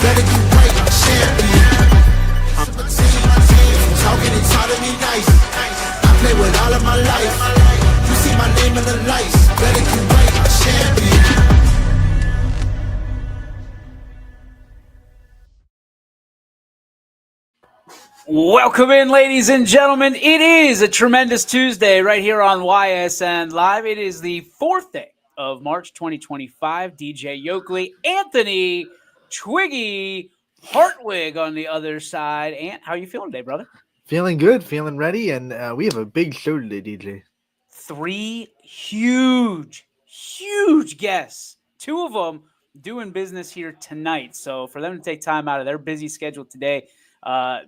better get right, champion. My team, talking and taught me nice. I play with all of my life. You see my name in the lights, better get right, champion. Welcome in, ladies and gentlemen. It is a tremendous Tuesday right here on YSN Live. It is the 4th day of March 2025. DJ Yoakley, Anthony Twiggy Hartwig on the other side. Ant, how are you feeling today, brother? Feeling good, feeling ready, and we have a big show today, DJ. 3 huge guests. 2 of them doing business here tonight. So for them to take time out of their busy schedule today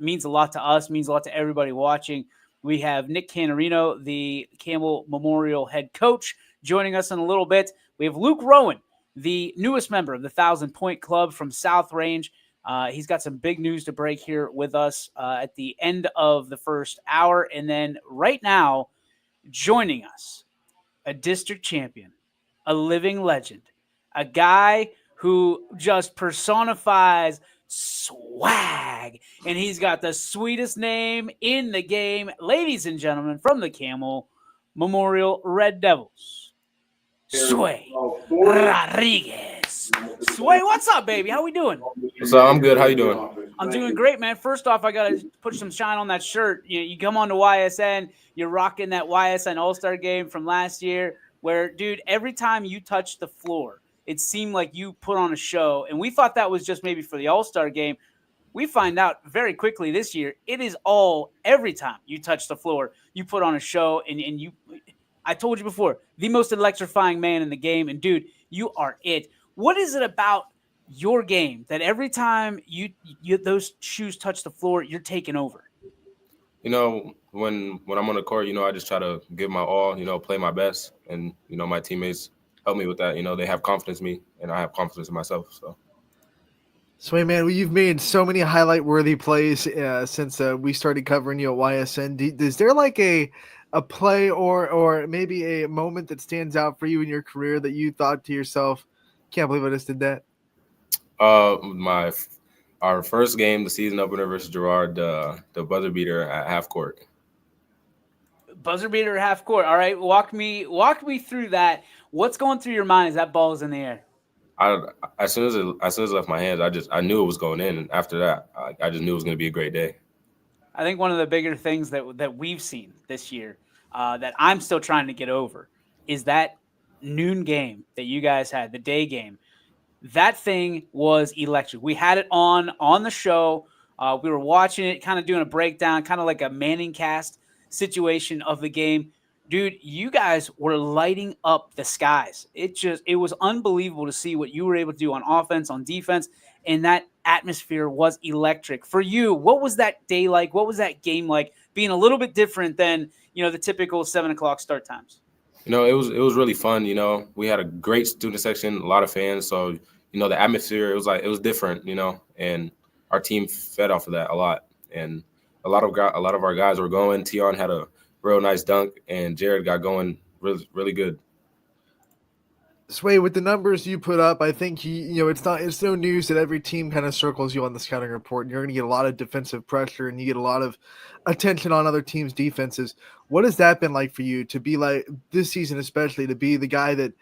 means a lot to us, means a lot to everybody watching. We have Nick Canarino, the Campbell Memorial head coach, joining us in a little bit. We have Luke Rowan, the newest member of the 1,000 Point Club from South Range. He's got some big news to break here with us at the end of the first hour. And then right now, joining us, a district champion, a living legend, a guy who just personifies swag, and he's got the sweetest name in the game. Ladies and gentlemen, from the Camel Memorial Red Devils, Sway Rodriguez. Sway, what's up, baby? How we doing? So I'm good. How you doing? I'm doing great, man. First off, I got to put some shine on that shirt. You come on to YSN, you're rocking that YSN All-Star game from last year where, dude, every time you touched the floor, it seemed like you put on a show, and we thought that was just maybe for the All-Star game. We find out very quickly this year, it is every time you touch the floor, you put on a show, and you – I told you before, the most electrifying man in the game, and, dude, you are it. What is it about your game that every time you those shoes touch the floor, you're taking over? You know, when I'm on the court, I just try to give my all, play my best. And, my teammates help me with that. They have confidence in me, and I have confidence in myself. So, Sway, man, you've made so many highlight-worthy plays since we started covering you at YSN. Is there like a play or maybe a moment that stands out for you in your career that you thought to yourself, can't believe I just did that? Our first game, the season opener versus Girard, the buzzer beater at half court. Buzzer beater at half court. All right, walk me through that. What's going through your mind as that ball is in the air? As soon as it left my hands, I knew it was going in, and after that, I just knew it was going to be a great day. I think one of the bigger things that we've seen this year that I'm still trying to get over is that noon game that you guys had, the day game. That thing was electric. We had it on the show. We were watching it, kind of doing a breakdown, kind of like a Manning cast situation of the game. Dude, you guys were lighting up the skies. It was unbelievable to see what you were able to do on offense, on defense, and that atmosphere was electric. For you, what was that day like? What was that game like, being a little bit different than, the typical 7 o'clock start times? It was really fun. We had a great student section, a lot of fans. So, the atmosphere, it was different, and our team fed off of that a lot. And a lot of our guys were going. Tion had a real nice dunk, and Jared got going really, really good. Sway, with the numbers you put up, I think it's no news that every team kind of circles you on the scouting report, and you're going to get a lot of defensive pressure, and you get a lot of attention on other teams' defenses. What has that been like for you to be like this season, especially to be the guy that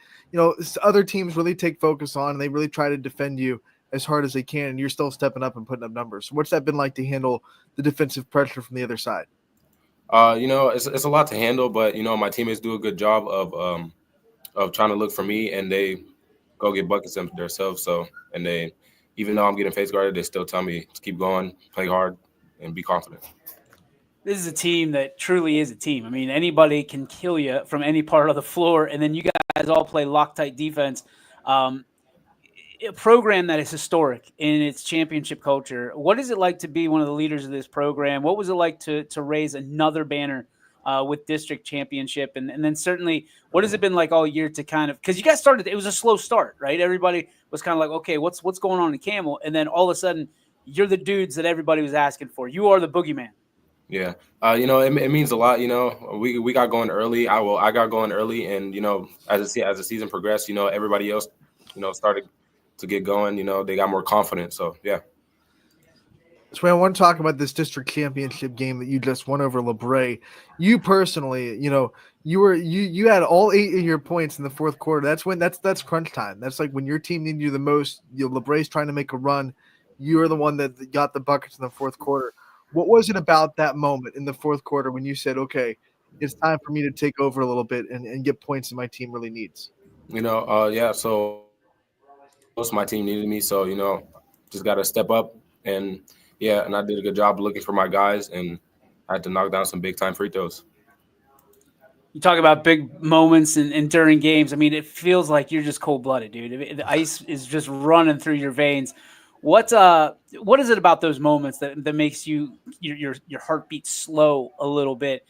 other teams really take focus on, and they really try to defend you as hard as they can, and you're still stepping up and putting up numbers? What's that been like to handle the defensive pressure from the other side? It's a lot to handle, but my teammates do a good job of trying to look for me, and they go get buckets themselves. So, and they, even though I'm getting face guarded, they still tell me to keep going, play hard, and be confident. This is a team that truly is a team. I mean, anybody can kill you from any part of the floor, and then you guys all play Loctite defense. A program that is historic in its championship culture. What is it like to be one of the leaders of this program? What was it like to raise another banner with district championship? And then certainly, what has it been like all year to kind of – because you guys started – it was a slow start, right? Everybody was kind of like, okay, what's going on in Camel? And then all of a sudden, you're the dudes that everybody was asking for. You are the boogeyman. Yeah. It means a lot. We got going early. I got going early. And, as the season progressed, everybody else, started to get going. You know, they got more confidence. So yeah. So I want to talk about this district championship game that you just won over LeBray. You personally, you had all 8 of your points in the fourth quarter. That's crunch time. That's like when your team needed you the most. LeBray's trying to make a run. You are the one that got the buckets in the fourth quarter. What was it about that moment in the fourth quarter when you said, "Okay, it's time for me to take over a little bit and get points that my team really needs"? Yeah. So most of my team needed me, so just got to step up and and I did a good job looking for my guys, and I had to knock down some big time free throws. You talk about big moments and during games. I mean, it feels like you're just cold blooded, dude. The ice is just running through your veins. What is it about those moments that makes your heartbeat slow a little bit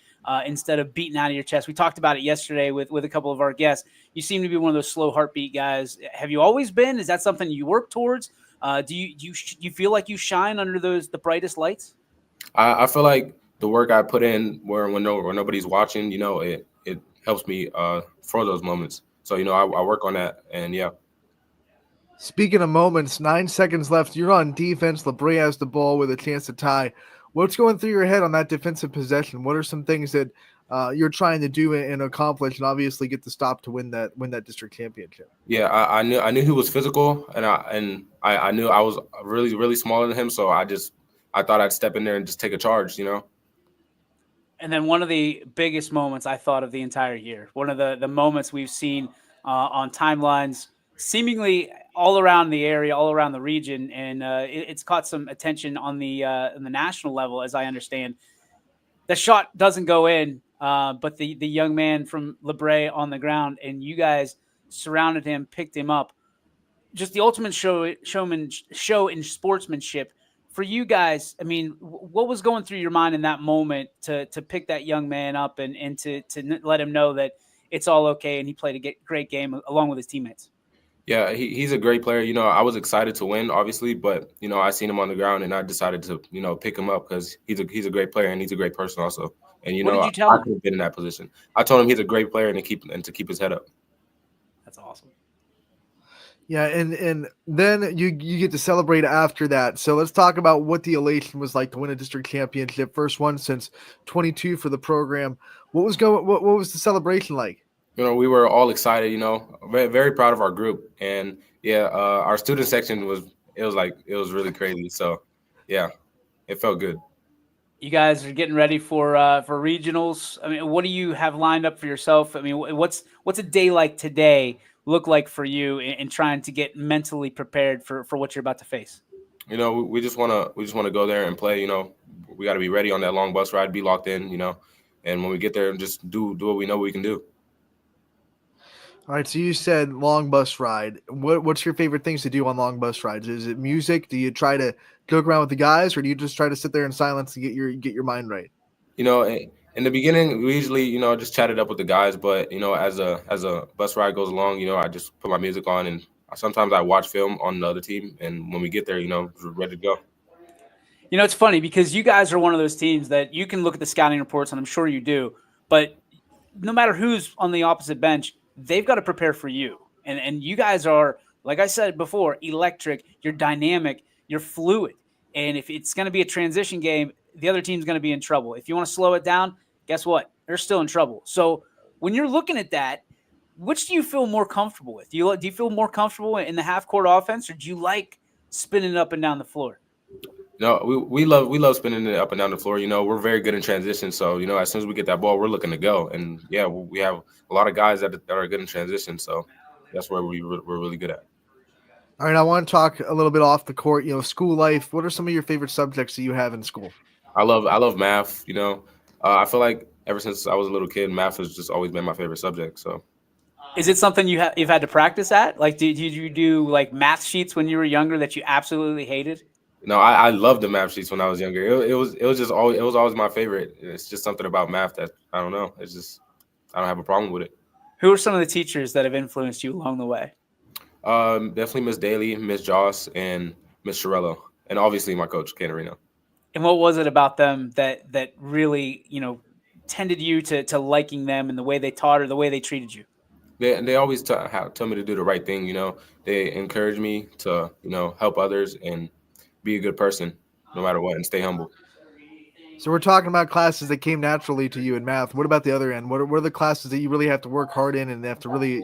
instead of beating out of your chest? We talked about it yesterday with a couple of our guests. You seem to be one of those slow heartbeat guys. Have you always been? Is that something you work towards? Do you feel like you shine under the brightest lights? I feel like the work I put in when nobody's watching, it helps me for those moments. So I work on that, and yeah. Speaking of moments, 9 seconds left. You're on defense. LeBray has the ball with a chance to tie. What's going through your head on that defensive possession? What are some things that you're trying to do and accomplish, and obviously get the stop to win that district championship? Yeah, I knew he was physical, and I knew I was really, really smaller than him, so I thought I'd step in there and just take a charge, And then one of the biggest moments I thought of the entire year, one of the moments we've seen on timelines, seemingly all around the area, all around the region, and it's caught some attention on the national level, as I understand. The shot doesn't go in, but the young man from LeBray on the ground, and you guys surrounded him, picked him up. Just the ultimate show in sportsmanship. For you guys, I mean, what was going through your mind in that moment to pick that young man up and to let him know that it's all okay and he played a great game along with his teammates? Yeah, he's a great player. I was excited to win, obviously, but I seen him on the ground and I decided to pick him up because he's a great player and he's a great person also. And what did you tell him? I could have been in that position. I told him he's a great player and to keep his head up. That's awesome. Yeah, and then you get to celebrate after that. So let's talk about what the elation was like to win a district championship, first one since 22 for the program. What was the celebration like? We were all excited. Very, very proud of our group, and our student section was really crazy. So yeah, it felt good. You guys are getting ready for regionals. I mean, what do you have lined up for yourself? I mean, what's a day like today look like for you in trying to get mentally prepared for what you're about to face? We just want to go there and play. We got to be ready on that long bus ride, be locked in. And when we get there, just do what we know we can do. All right, so you said long bus ride. What's your favorite things to do on long bus rides? Is it music? Do you try to joke around with the guys, or do you just try to sit there in silence and get your mind right? In the beginning, we usually just chat it up with the guys, but as a bus ride goes along, I just put my music on, and sometimes I watch film on the other team, and when we get there, we're ready to go. It's funny because you guys are one of those teams that you can look at the scouting reports, and I'm sure you do, but no matter who's on the opposite bench, they've got to prepare for you. And you guys are, like I said before, electric. You're dynamic. You're fluid. And if it's going to be a transition game, the other team's going to be in trouble. If you want to slow it down, guess what? They're still in trouble. So when you're looking at that, which do you feel more comfortable with? Do you feel more comfortable in the half-court offense, or do you like spinning it up and down the floor? No, we love spinning it up and down the floor. We're very good in transition. So, as soon as we get that ball, we're looking to go. And, we have a lot of guys that are good in transition. So that's where we're really good at. All right, I want to talk a little bit off the court, school life. What are some of your favorite subjects that you have in school? I love math. I feel like ever since I was a little kid, math has just always been my favorite subject. So, is it something you've had to practice at? Like, did you do like math sheets when you were younger that you absolutely hated? No, I loved the math sheets when I was younger. It was always my favorite. It's just something about math that I don't know. It's just I don't have a problem with it. Who are some of the teachers that have influenced you along the way? Definitely Miss Daly, Miss Joss, and Miss Shirello, and obviously my coach, Ken Areno. And what was it about them that really tended you to liking them and the way they taught or the way they treated you? they always tell me to do the right thing. You know, they encourage me to help others and be a good person no matter what, and stay humble. So we're talking about classes that came naturally to you in math. What about the other end? What are the classes that you really have to work hard in and have to really,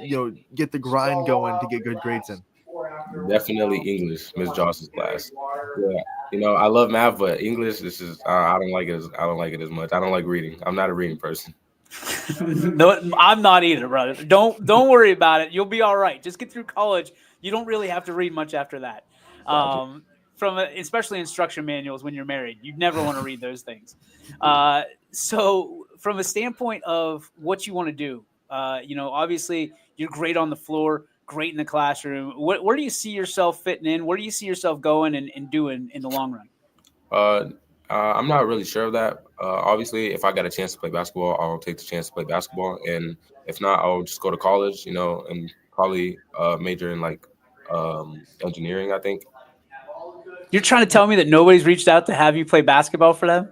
get the grind going to get good grades in? Definitely English, Miss Johnson's class. Yeah, I love math, but English, this is I don't like it. I don't like it as much. I don't like reading. I'm not a reading person. No, I'm not either, brother. Don't worry about it. You'll be all right. Just get through college. You don't really have to read much after that. Gotcha. Especially instruction manuals when you're married, you'd never want to read those things. So from a standpoint of what you want to do, obviously you're great on the floor, great in the classroom. Where do you see yourself fitting in? Where do you see yourself going and doing in the long run? I'm not really sure of that. Obviously, if I got a chance to play basketball, I'll take the chance to play basketball. And if not, I'll just go to college, and probably major in like engineering, I think. You're trying to tell me that nobody's reached out to have you play basketball for them?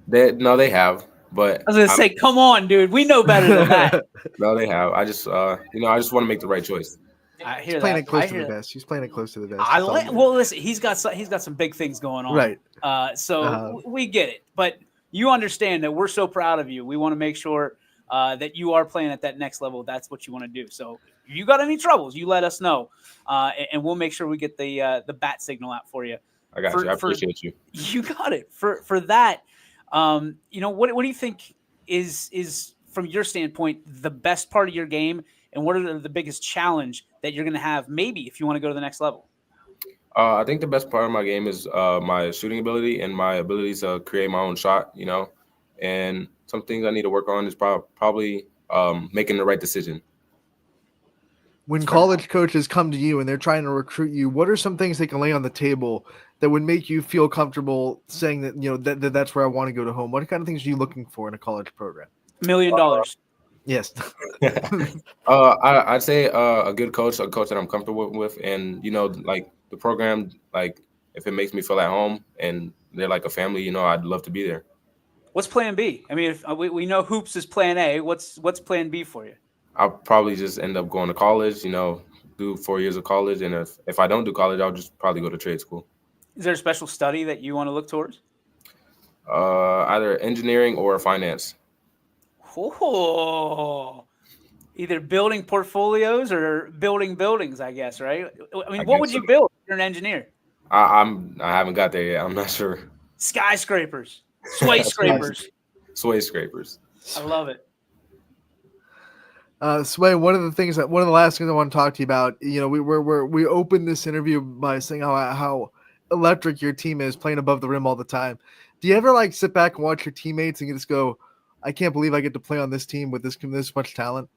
They have, but I was gonna say, come on, dude. We know better than that. No, they have. I just want to make the right choice. I hear He's playing that. it close I to hear the that. vest. He's playing it close to the vest. Well, listen, he's got some big things going on, Right. So we get it, but you understand that we're so proud of you. We want to make sure that you are playing at that next level. That's what you want to do. So if you got any troubles, you let us know, and we'll make sure we get the bat signal out for you. I got you. I appreciate you. You got it. For that, what do you think is from your standpoint the best part of your game, and what are the biggest challenge that you're going to have maybe if you want to go to the next level? I think the best part of my game is my shooting ability and my ability to create my own shot, and some things I need to work on is probably making the right decision. When college coaches come to you and they're trying to recruit you, what are some things they can lay on the table that would make you feel comfortable saying that, that's where I want to go to home? What kind of things are you looking for in a college program? $1 million. Yes. I'd say a good coach, a coach that I'm comfortable with, and like the program, like if it makes me feel at home and they're like a family, I'd love to be there. What's plan B? I mean, if we know hoops is plan A, what's plan B for you? I'll probably just end up going to college, do 4 years of college, and if I don't do college, I'll just probably go to trade school. Is there a special study that you want to look towards? Either engineering or finance. Oh, either building portfolios or building buildings, I guess, right? I mean, what would you build if you're an engineer? I haven't got there yet. I'm not sure. Skyscrapers, sway scrapers. Sway scrapers. I love it. Sway, one of the last things I want to talk to you about, we opened this interview by saying how electric your team is, playing above the rim all the time. Do you ever sit back and watch your teammates and you just go, I can't believe I get to play on this team with this much talent?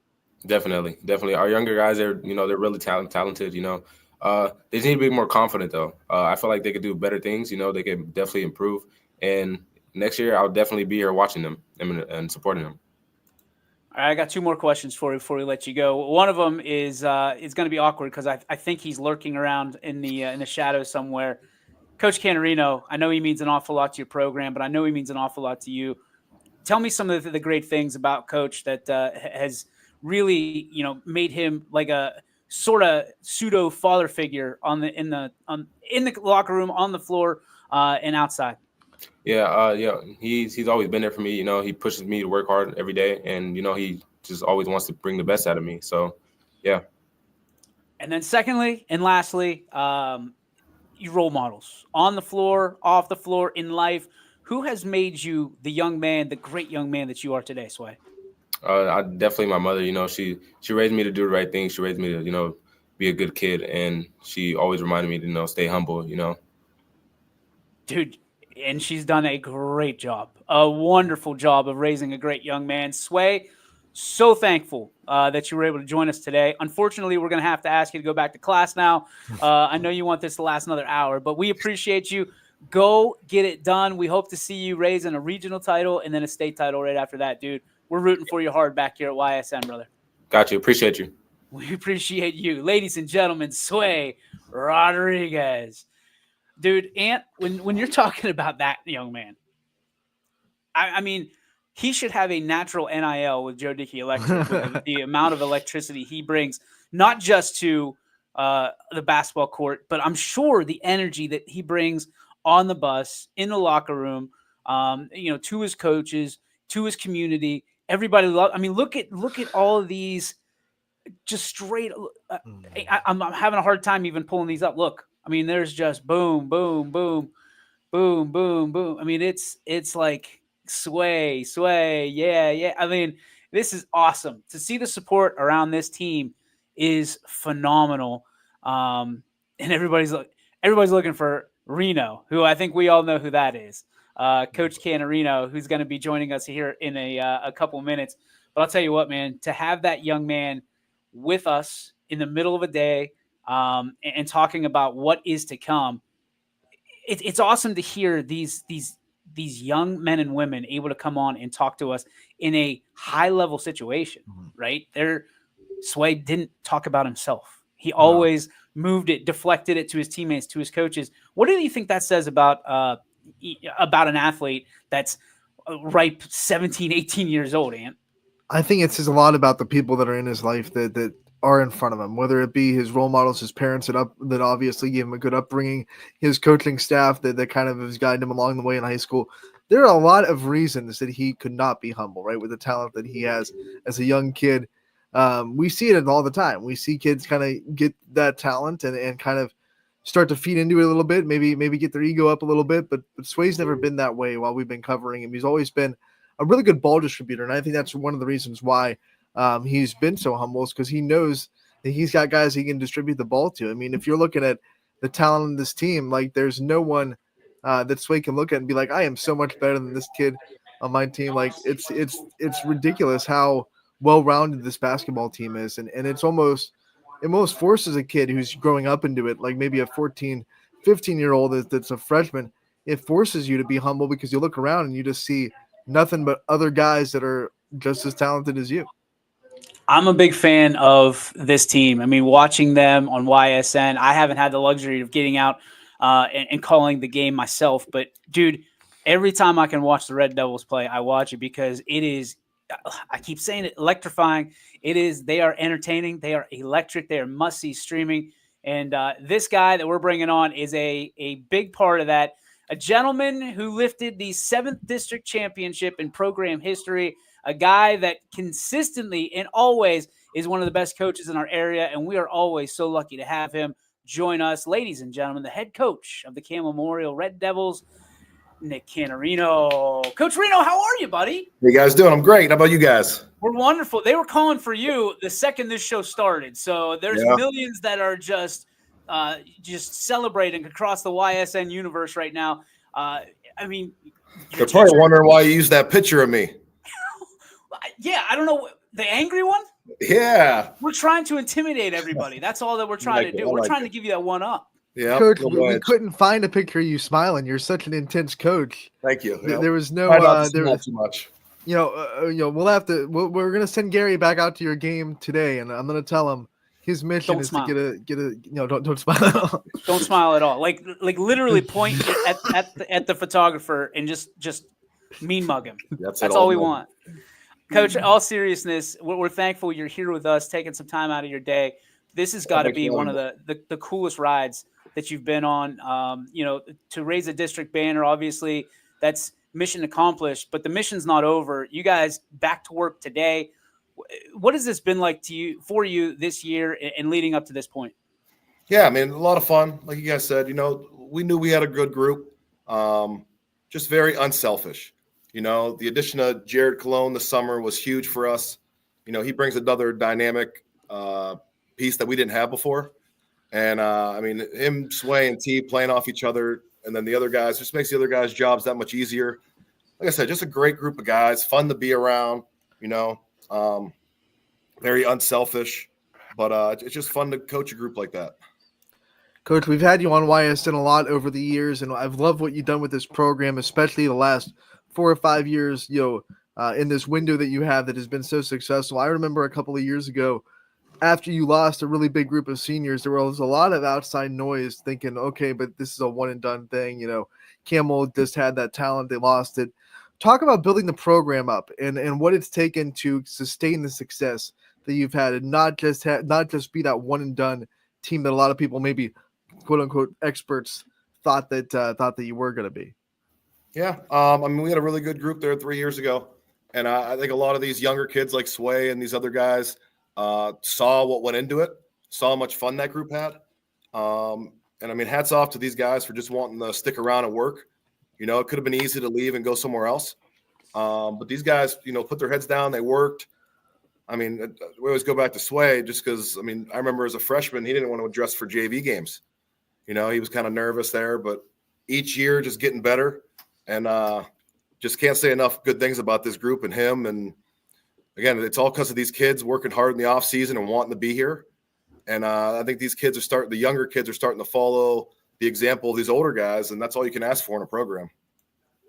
Definitely. Our younger guys, they're really talented. They just need to be more confident though. I feel like they could do better things. They could definitely improve. And next year, I'll definitely be here watching them and supporting them. All right, I got two more questions for you before we let you go. One of them is it's going to be awkward because I think he's lurking around in the shadows somewhere. Coach Canarino, I know he means an awful lot to your program, but I know he means an awful lot to you. Tell me some of the great things about Coach that has really, made him like a sort of pseudo father figure in the locker room, on the floor, and outside. Yeah, he's always been there for me. He pushes me to work hard every day, and he just always wants to bring the best out of me. So, yeah. And then secondly and lastly, you role models on the floor, off the floor, in life. Who has made you the great young man that you are today, Sway? Definitely my mother. She raised me to do the right thing. She raised me to be a good kid, and she always reminded me to stay humble. Dude. And she's done a great job, a wonderful job of raising a great young man. Sway, so thankful that you were able to join us today. Unfortunately, we're going to have to ask you to go back to class now. I know you want this to last another hour, but we appreciate you. Go get it done. We hope to see you raising a regional title and then a state title right after that, dude. We're rooting for you hard back here at YSM, brother. Got you. Appreciate you. We appreciate you. Ladies and gentlemen, Sway Rodriguez. Dude, Ant, when you're talking about that young man, I mean, he should have a natural NIL with Joe Dickey Electric with the amount of electricity he brings, not just to the basketball court, but I'm sure the energy that he brings on the bus, in the locker room, to his coaches, to his community. Everybody look at all of these just straight. I'm having a hard time even pulling these up. Look, I mean, there's just boom, boom, boom, boom, boom, boom. I mean, it's like sway, yeah. I mean, this is awesome. To see the support around this team is phenomenal. And everybody's looking for Reno, who I think we all know who that is. Coach Canarino, who's going to be joining us here in a couple minutes. But I'll tell you what, man, to have that young man with us in the middle of a day and talking about what is to come, it's awesome to hear these young men and women able to come on and talk to us in a high-level situation, right? Sway didn't talk about himself. He always moved it, deflected it to his teammates, to his coaches. What do you think that says about an athlete that's ripe 17, 18 years old, Ant? I think it says a lot about the people that are in his life that are in front of him, whether it be his role models, his parents that obviously gave him a good upbringing, his coaching staff that kind of has guided him along the way in high school. There are a lot of reasons that he could not be humble, right? With the talent that he has as a young kid. We see it all the time. We see kids kind of get that talent and kind of start to feed into it a little bit, maybe get their ego up a little bit, but Sway's never been that way while we've been covering him. He's always been a really good ball distributor, and I think that's one of the reasons why he's been so humble, is because he knows that he's got guys he can distribute the ball to. I mean, if you're looking at the talent in this team, like there's no one that Sway can look at and be like, I am so much better than this kid on my team. Like it's ridiculous how well-rounded this basketball team is, and it almost forces a kid who's growing up into it, like maybe a 14, 15-year-old that's a freshman. It forces you to be humble because you look around and you just see nothing but other guys that are just as talented as you. I'm a big fan of this team. I mean, watching them on YSN, I haven't had the luxury of getting out and calling the game myself. But, dude, every time I can watch the Red Devils play, I watch it because it is, I keep saying it, electrifying. They are entertaining. They are electric. They are must-see streaming. And this guy that we're bringing on is a big part of that. A gentleman who lifted the 7th District Championship in program history, a guy that consistently and always is one of the best coaches in our area, and we are always so lucky to have him join us. Ladies and gentlemen, the head coach of the Cam Memorial Red Devils, Nick Canarino. Coach Reno, how are you, buddy? How you guys doing? I'm great. How about you guys? We're wonderful. They were calling for you the second this show started, so there's millions that are just celebrating across the YSN universe right now. I mean, they're probably wondering why you used that picture of me. Yeah, I don't know. The angry one? Yeah. We're trying to intimidate everybody. That's all that we're trying to do. We're trying to give you that one up. Yeah. Coach, we couldn't find a picture of you smiling. You're such an intense coach. Thank you. There was no not too much. We'll have to. We're gonna send Gary back out to your game today, and I'm gonna tell him his mission is to get a. Don't smile at all. Don't smile at all. Like literally point at the photographer and just mean mug him. That's all we want. Coach, all seriousness, we're thankful you're here with us, taking some time out of your day. This has got to be one of the coolest rides that you've been on. To raise a district banner, obviously that's mission accomplished, but the mission's not over. You guys back to work today. What has this been like for you this year and leading up to this point? Yeah, I mean, a lot of fun. Like you guys said, we knew we had a good group, just very unselfish. The addition of Jared Cologne this summer was huge for us. He brings another dynamic piece that we didn't have before. And, him, Sway, and T playing off each other, and then the other guys, just makes the other guys' jobs that much easier. Like I said, just a great group of guys, fun to be around, very unselfish. But it's just fun to coach a group like that. Coach, we've had you on YSN a lot over the years, and I've loved what you've done with this program, especially the last 4 or 5 years, in this window that you have that has been so successful. I remember a couple of years ago, after you lost a really big group of seniors, there was a lot of outside noise thinking, okay, but this is a one and done thing. Camel just had that talent. They lost it. talk about building the program up and what it's taken to sustain the success that you've had, and not just be that one and done team that a lot of people, maybe quote unquote experts, thought that you were going to be. Yeah. I mean, we had a really good group there 3 years ago. And I think a lot of these younger kids like Sway and these other guys saw what went into it, saw how much fun that group had. And I mean, hats off to these guys for just wanting to stick around and work. You know, it could have been easy to leave and go somewhere else. But these guys, you know, put their heads down. They worked. I mean, we always go back to Sway just because, I mean, I remember as a freshman, he didn't want to dress for JV games. You know, he was kind of nervous there, but each year just getting better. And just can't say enough good things about this group and him. And again, it's all because of these kids working hard in the off season and wanting to be here. And I think these kids the younger kids are starting to follow the example of these older guys. And that's all you can ask for in a program.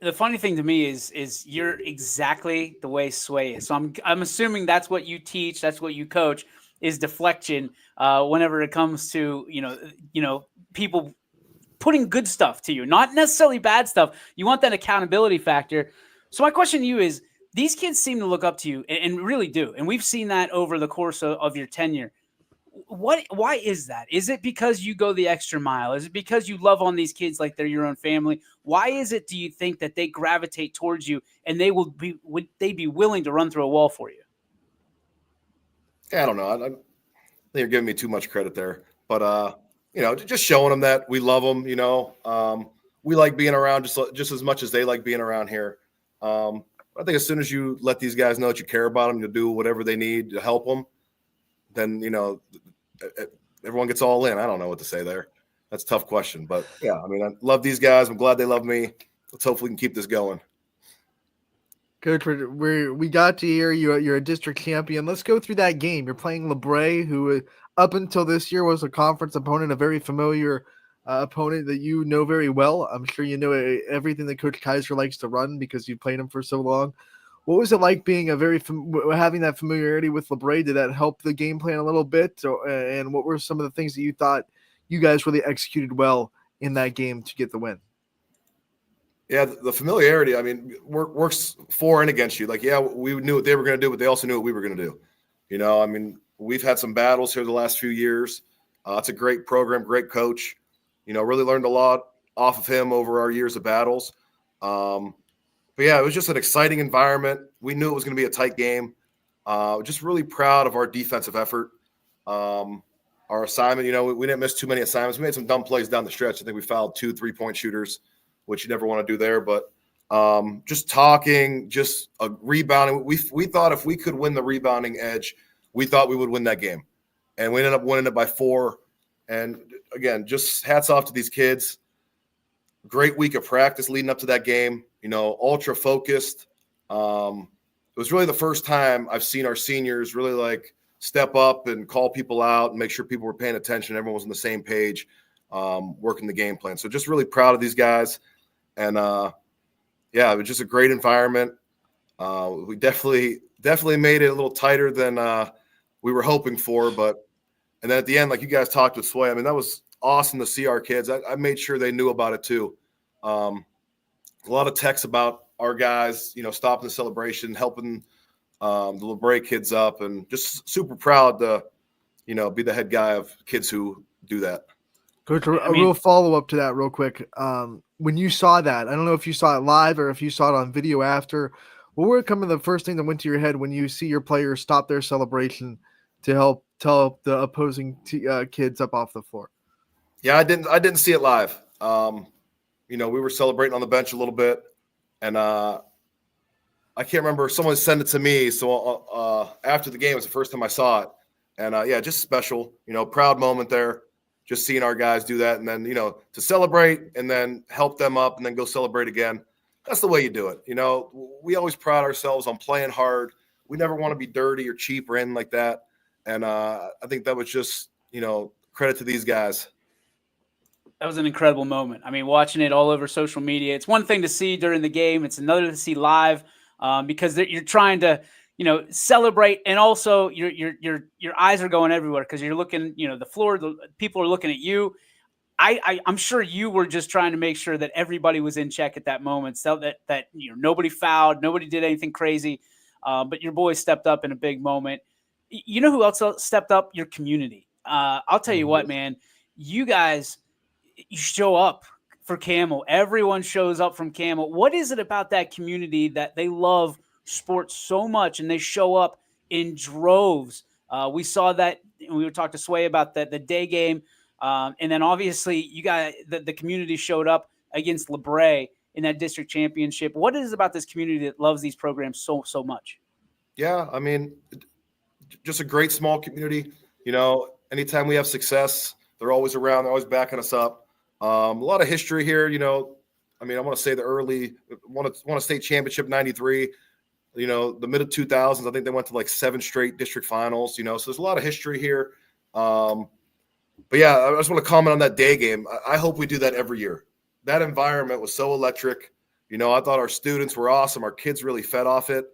The funny thing to me is you're exactly the way Sway is. So I'm assuming that's what you teach, that's what you coach, is deflection whenever it comes to you know people putting good stuff to you, not necessarily bad stuff. You want that accountability factor. So my question to you is, these kids seem to look up to you and really do, and we've seen that over the course of your tenure. Why is that? Is it because you go the extra mile? Is it because you love on these kids like they're your own family? Why is it, do you think, that they gravitate towards you and would they be willing to run through a wall for you? Yeah, I don't know. I think you're giving me too much credit there, but you know, just showing them that we love them. You know, we like being around just as much as they like being around here. I think as soon as you let these guys know that you care about them, you'll do whatever they need to help them. Then, you know, everyone gets all in. I don't know what to say there. That's a tough question, but yeah, I mean, I love these guys. I'm glad they love me. Let's hopefully we can keep this going. Coach, we got to hear you're a district champion. Let's go through that game. You're playing LeBray, who up until this year was a conference opponent, a very familiar opponent that you know very well. I'm sure you know everything that Coach Kaiser likes to run because you've played him for so long. What was it like being having that familiarity with LeBray? Did that help the game plan a little bit? And what were some of the things that you thought you guys really executed well in that game to get the win? Yeah, the familiarity, I mean, works for and against you. Like, yeah, we knew what they were going to do, but they also knew what we were going to do. You know, I mean, we've had some battles here the last few years. It's a great program, great coach. You know, really learned a lot off of him over our years of battles. But yeah, it was just an exciting environment. We knew it was going to be a tight game. Just really proud of our defensive effort. Our assignment, you know, we didn't miss too many assignments. We made some dumb plays down the stretch. I think we fouled 2 3-point shooters, which you never want to do there. But just talking, just rebounding. We thought if we could win the rebounding edge, we thought we would win that game. And we ended up winning it by 4. And again, just hats off to these kids. Great week of practice leading up to that game. You know, ultra focused. It was really the first time I've seen our seniors really like step up and call people out and make sure people were paying attention. Everyone was on the same page, working the game plan. So just really proud of these guys. And yeah, it was just a great environment. We definitely made it a little tighter than we were hoping for. And then at the end, like you guys talked with Sway, I mean, that was awesome to see our kids. I made sure they knew about it too. A lot of texts about our guys, you know, stopping the celebration, helping the LeBray kids up, and just super proud to, you know, be the head guy of kids who do that. Coach, a real follow-up to that real quick. When you saw that, I don't know if you saw it live or if you saw it on video after, what were some of the first thing that went to your head when you see your players stop their celebration to help the opposing kids up off the floor? Yeah, I didn't see it live. You know, we were celebrating on the bench a little bit, and I can't remember. Someone sent it to me. So after the game, it was the first time I saw it, and yeah, just special. You know, proud moment there. Just seeing our guys do that, and then, you know, to celebrate and then help them up and then go celebrate again. That's the way you do it. You know, we always pride ourselves on playing hard. We never want to be dirty or cheap or anything like that. And I think that was just, you know, credit to these guys. That was an incredible moment. I mean, watching it all over social media, it's one thing to see during the game. It's another to see live because you're trying to, you know, celebrate, and also your eyes are going everywhere because you're looking, you know, the floor, the people are looking at you. I'm sure you were just trying to make sure that everybody was in check at that moment, so that nobody fouled, nobody did anything crazy, but your boys stepped up in a big moment. You know who else stepped up? Your community. I'll tell you what, man. You guys, you show up for Camel. Everyone shows up from Camel. What is it about that community that they love sports so much and they show up in droves? We saw that. We would talk to Sway about the day game. And then obviously you got the community showed up against LeBray in that district championship. What is it about this community that loves these programs so much? Yeah, I mean, just a great small community. Anytime we have success, they're always around. They're always backing us up. A lot of history here. I want to say the early won a state championship '93. The mid 2000s. I think they went to like 7 straight district finals. So there's a lot of history here. But yeah, I just want to comment on that day game. I hope we do that every year. That environment was so electric. I thought our students were awesome. Our kids really fed off it.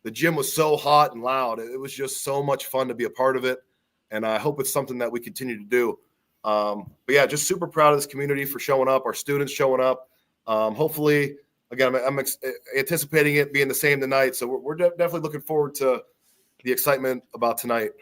The gym was so hot and loud. It was just so much fun to be a part of it. And I hope it's something that we continue to do. But yeah, just super proud of this community for showing up, our students showing up. Hopefully, again, I'm anticipating it being the same tonight. So we're definitely looking forward to the excitement about tonight.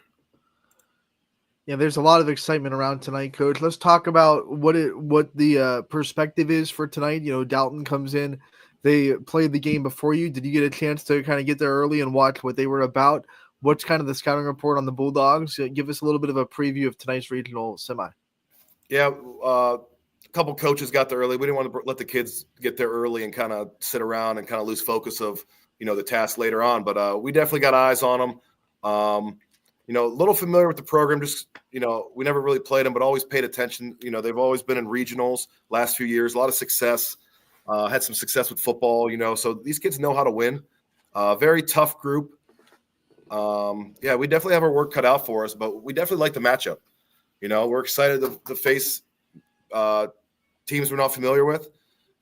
Yeah, there's a lot of excitement around tonight, Coach. Let's talk about what the perspective is for tonight. Dalton comes in. They played the game before you. Did you get a chance to kind of get there early and watch what they were about? What's kind of the scouting report on the Bulldogs? Give us a little bit of a preview of tonight's regional semi. Yeah, a couple coaches got there early. We didn't want to let the kids get there early and kind of sit around and kind of lose focus of, the task later on. But we definitely got eyes on them. A little familiar with the program. Just, we never really played them, but always paid attention. They've always been in regionals last few years. A lot of success. Had some success with football, so these kids know how to win. Very tough group. Yeah, we definitely have our work cut out for us, but we definitely like the matchup. We're excited to face teams we're not familiar with,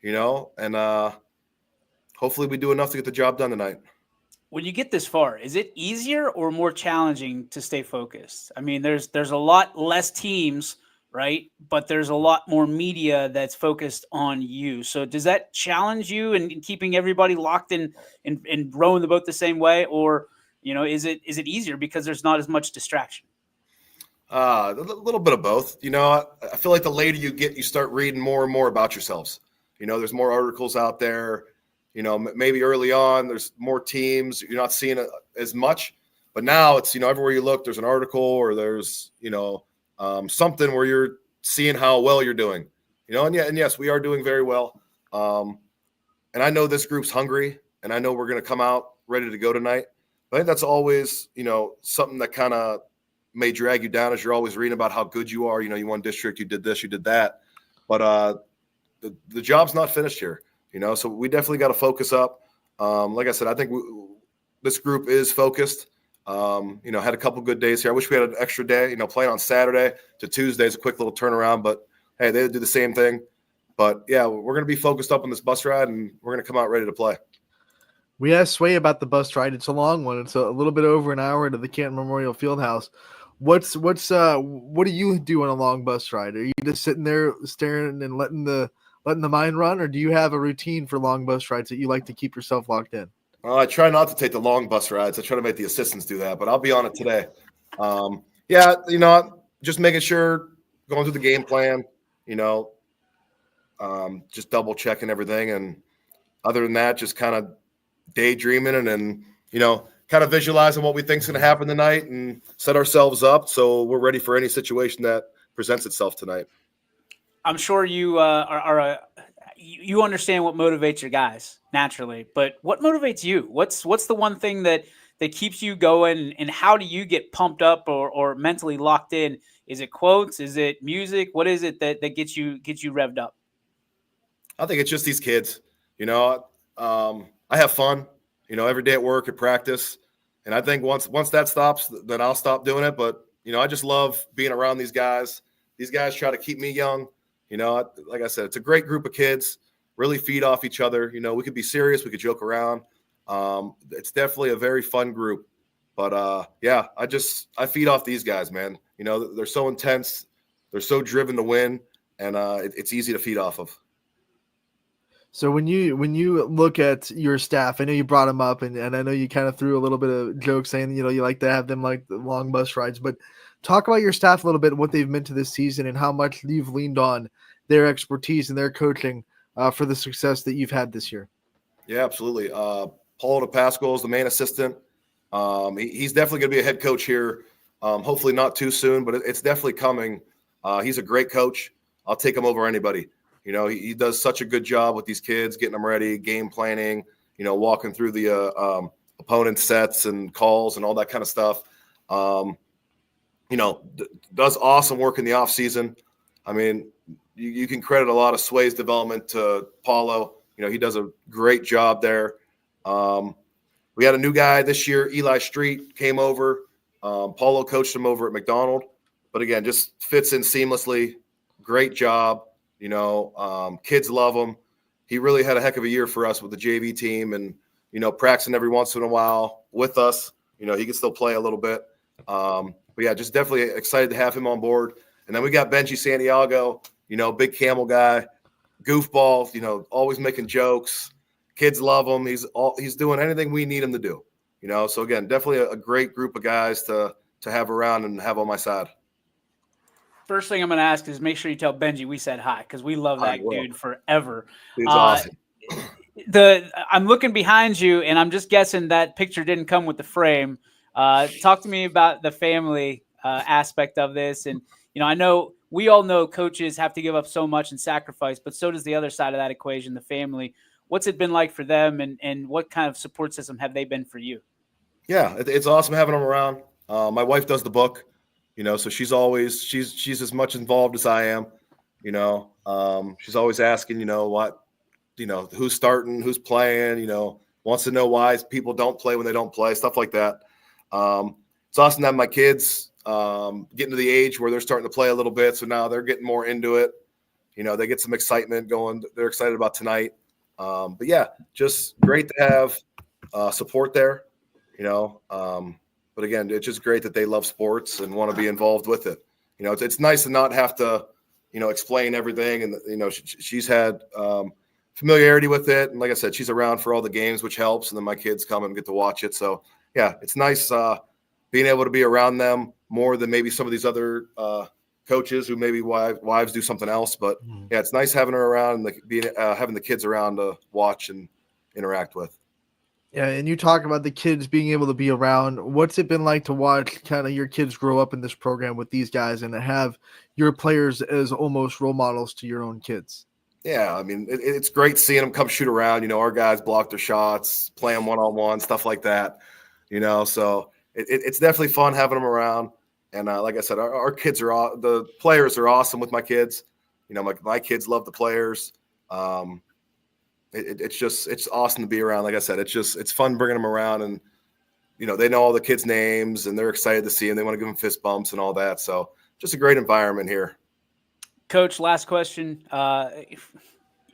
and hopefully we do enough to get the job done tonight. When you get this far, is it easier or more challenging to stay focused? I mean, there's a lot less teams, right? But there's a lot more media that's focused on you. So does that challenge you in keeping everybody locked in and rowing the boat the same way? Or, is it easier because there's not as much distraction? A little bit of both. I feel like the later you get, you start reading more and more about yourselves. There's more articles out there. Maybe early on there's more teams. You're not seeing it as much. But now it's, everywhere you look, there's an article or there's, something where you're seeing how well you're doing. And yes, we are doing very well. And I know this group's hungry, and I know we're going to come out ready to go tonight. But I think that's always, something that kind of may drag you down as you're always reading about how good you are. You won district, you did this, you did that. But the job's not finished here, so we definitely got to focus up. Like I said, I think this group is focused. Had a couple good days here. I wish we had an extra day, playing on Saturday to Tuesday is a quick little turnaround, but hey, they do the same thing. But yeah, we're going to be focused up on this bus ride, and we're going to come out ready to play. We asked Sway about the bus ride. It's a long one. It's a little bit over an hour to the Canton Memorial Fieldhouse. What do you do on a long bus ride? Are you just sitting there staring and letting the mind run, or do you have a routine for long bus rides that you like to keep yourself locked in? I try not to take the long bus rides. I try to make the assistants do that, but I'll be on it today. Just making sure, going through the game plan, just double checking everything. And other than that, just kind of daydreaming and then, kind of visualizing what we think is going to happen tonight and set ourselves up so we're ready for any situation that presents itself tonight. I'm sure you you understand what motivates your guys naturally, but what motivates you? What's the one thing that keeps you going, and how do you get pumped up or mentally locked in? Is it quotes? Is it music? What is it that gets you revved up? I think it's just these kids. I have fun, every day at work, at practice. And I think once that stops, then I'll stop doing it. But, I just love being around these guys. These guys try to keep me young. Like I said, it's a great group of kids, really feed off each other. We could be serious. We could joke around. It's definitely a very fun group. But, I feed off these guys, man. They're so intense. They're so driven to win. and it's easy to feed off of. So when you look at your staff, I know you brought them up, and I know you kind of threw a little bit of jokes saying, you know, you like to have them like the long bus rides, but talk about your staff a little bit, what they've meant to this season, and how much you've leaned on their expertise and their coaching for the success that you've had this year. Yeah, absolutely. Paul DePascal is the main assistant. He's definitely going to be a head coach here. Hopefully not too soon, but it's definitely coming. He's a great coach. I'll take him over anybody. You know, he does such a good job with these kids, getting them ready, game planning, you know, walking through the opponent sets and calls and all that kind of stuff. You know, does awesome work in the off season. I mean, you can credit a lot of Sway's development to Paulo. You know, he does a great job there. We had a new guy this year, Eli Street, came over. Paulo coached him over at McDonald, but again, just fits in seamlessly. Great job. You know, kids love him. He really had a heck of a year for us with the JV team, and, you know, practicing every once in a while with us. You know, he can still play a little bit. But yeah, just definitely excited to have him on board. And then we got Benji Santiago, you know, big camel guy, goofball, you know, always making jokes. Kids love him. He's doing anything we need him to do, you know. So again, definitely a great group of guys to have around and have on my side. First thing I'm going to ask is make sure you tell Benji we said hi, because we love that dude forever. Dude's awesome. I'm looking behind you, and I'm just guessing that picture didn't come with the frame. Talk to me about the family aspect of this. And, you know, I know we all know coaches have to give up so much and sacrifice, but so does the other side of that equation, the family. What's it been like for them, and what kind of support system have they been for you? Yeah, it's awesome having them around. My wife does the book. You know, so she's as much involved as I am, you know. She's always asking, you know, who's starting, who's playing, you know, wants to know why people don't play when they don't play, stuff like that. It's awesome to have my kids getting to the age where they're starting to play a little bit. So now they're getting more into it. You know, they get some excitement going. They're excited about tonight. But yeah, just great to have support there, you know. But again, it's just great that they love sports and want to be involved with it. You know, it's nice to not have to, you know, explain everything. And, you know, she's had familiarity with it. And like I said, she's around for all the games, which helps. And then my kids come and get to watch it. So, yeah, it's nice being able to be around them more than maybe some of these other coaches who maybe wives do something else. But, yeah, it's nice having her around and having the kids around to watch and interact with. Yeah, and you talk about the kids being able to be around. What's it been like to watch kind of your kids grow up in this program with these guys and to have your players as almost role models to your own kids? Yeah, I mean, it's great seeing them come shoot around. You know, our guys block their shots, play them one-on-one, stuff like that. You know, so it's definitely fun having them around. And like I said, our kids the players are awesome with my kids. You know, my kids love the players. It's awesome to be around. Like I said, it's fun bringing them around, and, you know, they know all the kids' names and they're excited to see them. They want to give them fist bumps and all that. So just a great environment here. Coach, last question.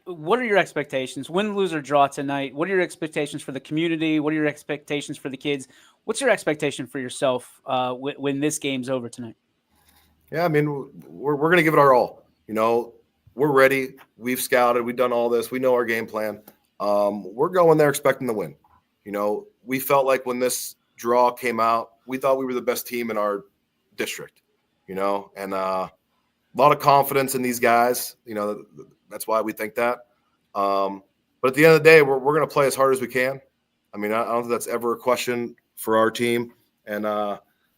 What are your expectations? Win, lose, or draw tonight? What are your expectations for the community? What are your expectations for the kids? What's your expectation for yourself when this game's over tonight? Yeah, I mean, we're going to give it our all. You know, we're ready. We've scouted. We've done all this. We know our game plan. We're going there expecting to win. You know, we felt like when this draw came out, we thought we were the best team in our district, you know, and a lot of confidence in these guys. You know, that's why we think that. But at the end of the day, we're going to play as hard as we can. I mean, I don't think that's ever a question for our team. And,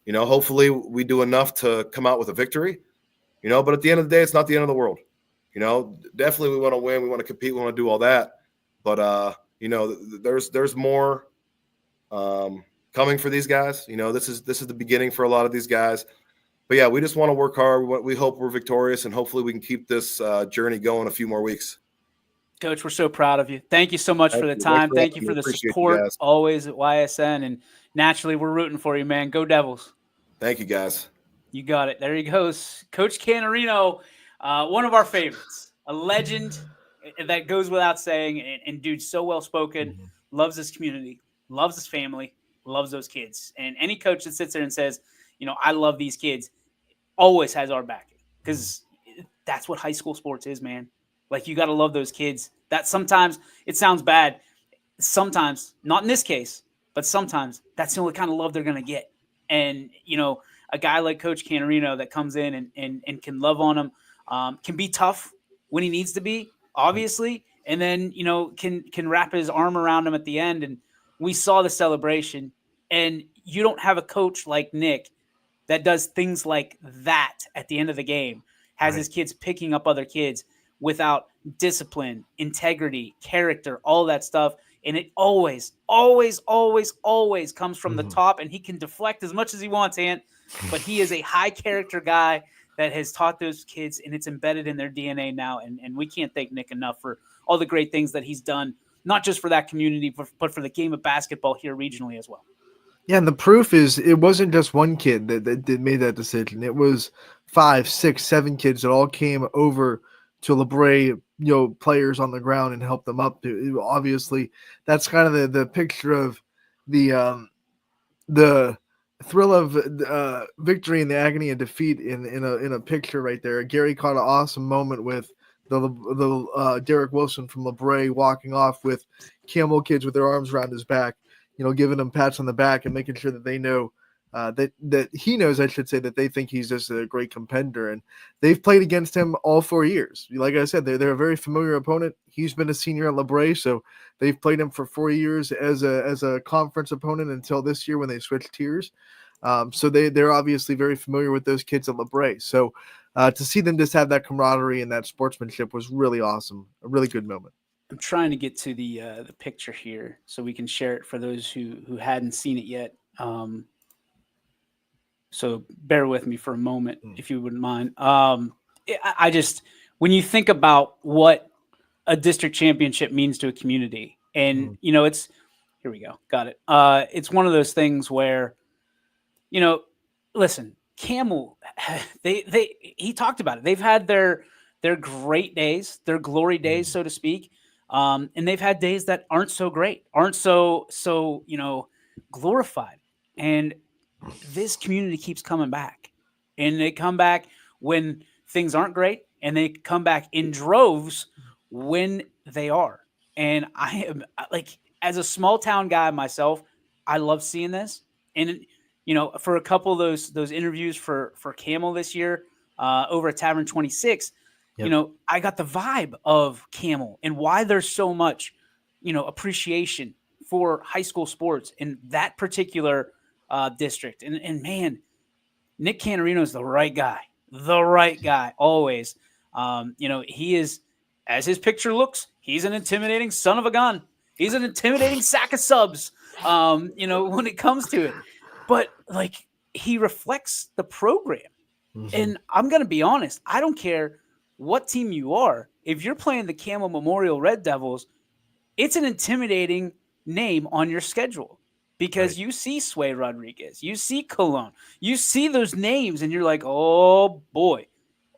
you know, hopefully we do enough to come out with a victory, you know, but at the end of the day, it's not the end of the world. You know, definitely we want to win. We want to compete. We want to do all that. But, you know, there's more coming for these guys. You know, this is the beginning for a lot of these guys. But, yeah, we just want to work hard. We hope we're victorious, and hopefully we can keep this journey going a few more weeks. Coach, we're so proud of you. Thank you so much for the time. Thank you for the support always at YSN. And naturally, we're rooting for you, man. Go Devils. Thank you, guys. You got it. There he goes. Coach Canarino, one of our favorites, a legend that goes without saying. And dude, so well-spoken, loves his community, loves his family, loves those kids. And any coach that sits there and says, you know, I love these kids, always has our backing. Because that's what high school sports is, man. Like, you got to love those kids. That sometimes it sounds bad. Sometimes, not in this case, but sometimes that's the only kind of love they're going to get. And, a guy like Coach Canarino that comes in and can love on them, can be tough when he needs to be, obviously, and then, can wrap his arm around him at the end. And we saw the celebration, and you don't have a coach like Nick that does things like that at the end of the game, has his kids picking up other kids without discipline, integrity, character, all that stuff. And it always, always, always, always comes from the top, and he can deflect as much as he wants, Ant, but he is a high character guy that has taught those kids, and it's embedded in their DNA now. And we can't thank Nick enough for all the great things that he's done, not just for that community, but for the game of basketball here regionally as well. Yeah, and the proof is it wasn't just one kid that made that decision. It was 5, 6, 7 kids that all came over to LeBray, players on the ground and help them up. Obviously, that's kind of the picture of the thrill of victory and the agony of defeat in a picture right there. Gary caught an awesome moment with the Derek Wilson from LeBray walking off with Camel kids with their arms around his back, giving them pats on the back and making sure that they know that he knows, I should say, that they think he's just a great competitor. And they've played against him all 4 years. Like I said, they're a very familiar opponent. He's been a senior at LeBray, so they've played him for 4 years as a conference opponent until this year when they switched tiers. So they're obviously very familiar with those kids at LeBray. So to see them just have that camaraderie and that sportsmanship was really awesome. A really good moment. I'm trying to get to the picture here so we can share it for those who hadn't seen it yet. So bear with me for a moment, if you wouldn't mind. I just, when you think about what a district championship means to a community, and, it's, here we go. Got it. It's one of those things where, listen, Camel, he talked about it. They've had their great days, their glory days, so to speak. And they've had days that aren't so great, aren't so glorified. And this community keeps coming back, and they come back when things aren't great, and they come back in droves when they are. And I am, like, as a small town guy myself, I love seeing this. And, for a couple of those interviews for Camel this year, over at Tavern 26, yep. I got the vibe of Camel and why there's so much, appreciation for high school sports in that particular district. And man, Nick Canarino is the right guy always. He is, as his picture looks, he's an intimidating son of a gun. He's an intimidating sack of subs, when it comes to it. But, like, he reflects the program. Mm-hmm. And I'm going to be honest, I don't care what team you are. If you're playing the Camel Memorial Red Devils, it's an intimidating name on your schedule. Because you see Sway Rodriguez, you see Cologne, you see those names, and you're like, oh boy,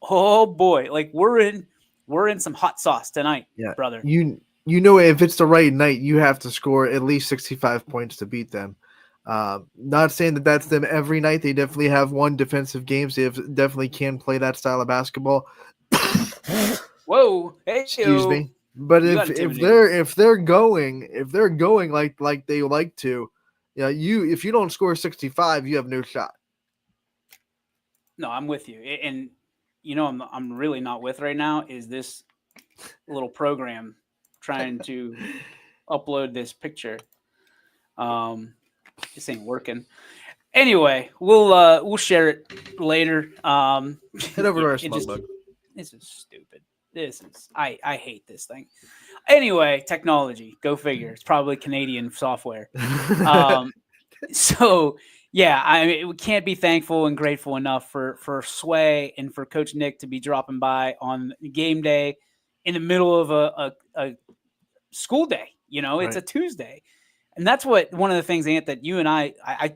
like we're in some hot sauce tonight, brother. If it's the right night, you have to score at least 65 points to beat them. Not saying that that's them every night. They definitely have won defensive games. They definitely can play that style of basketball. Whoa, hey, excuse me. But if they're going like they like to. If you don't score 65, you have no shot. No, I'm with you. And I'm really not with right now is this little program trying to upload this picture. This ain't working. Anyway, we'll share it later. Head over to our smug bug. This is stupid. I hate this thing. Anyway, technology, go figure. It's probably Canadian software. So yeah, I mean, we can't be thankful and grateful enough for Sway and for Coach Nick to be dropping by on game day in the middle of a school day. It's a Tuesday, and that's what one of the things, Ant, that you and I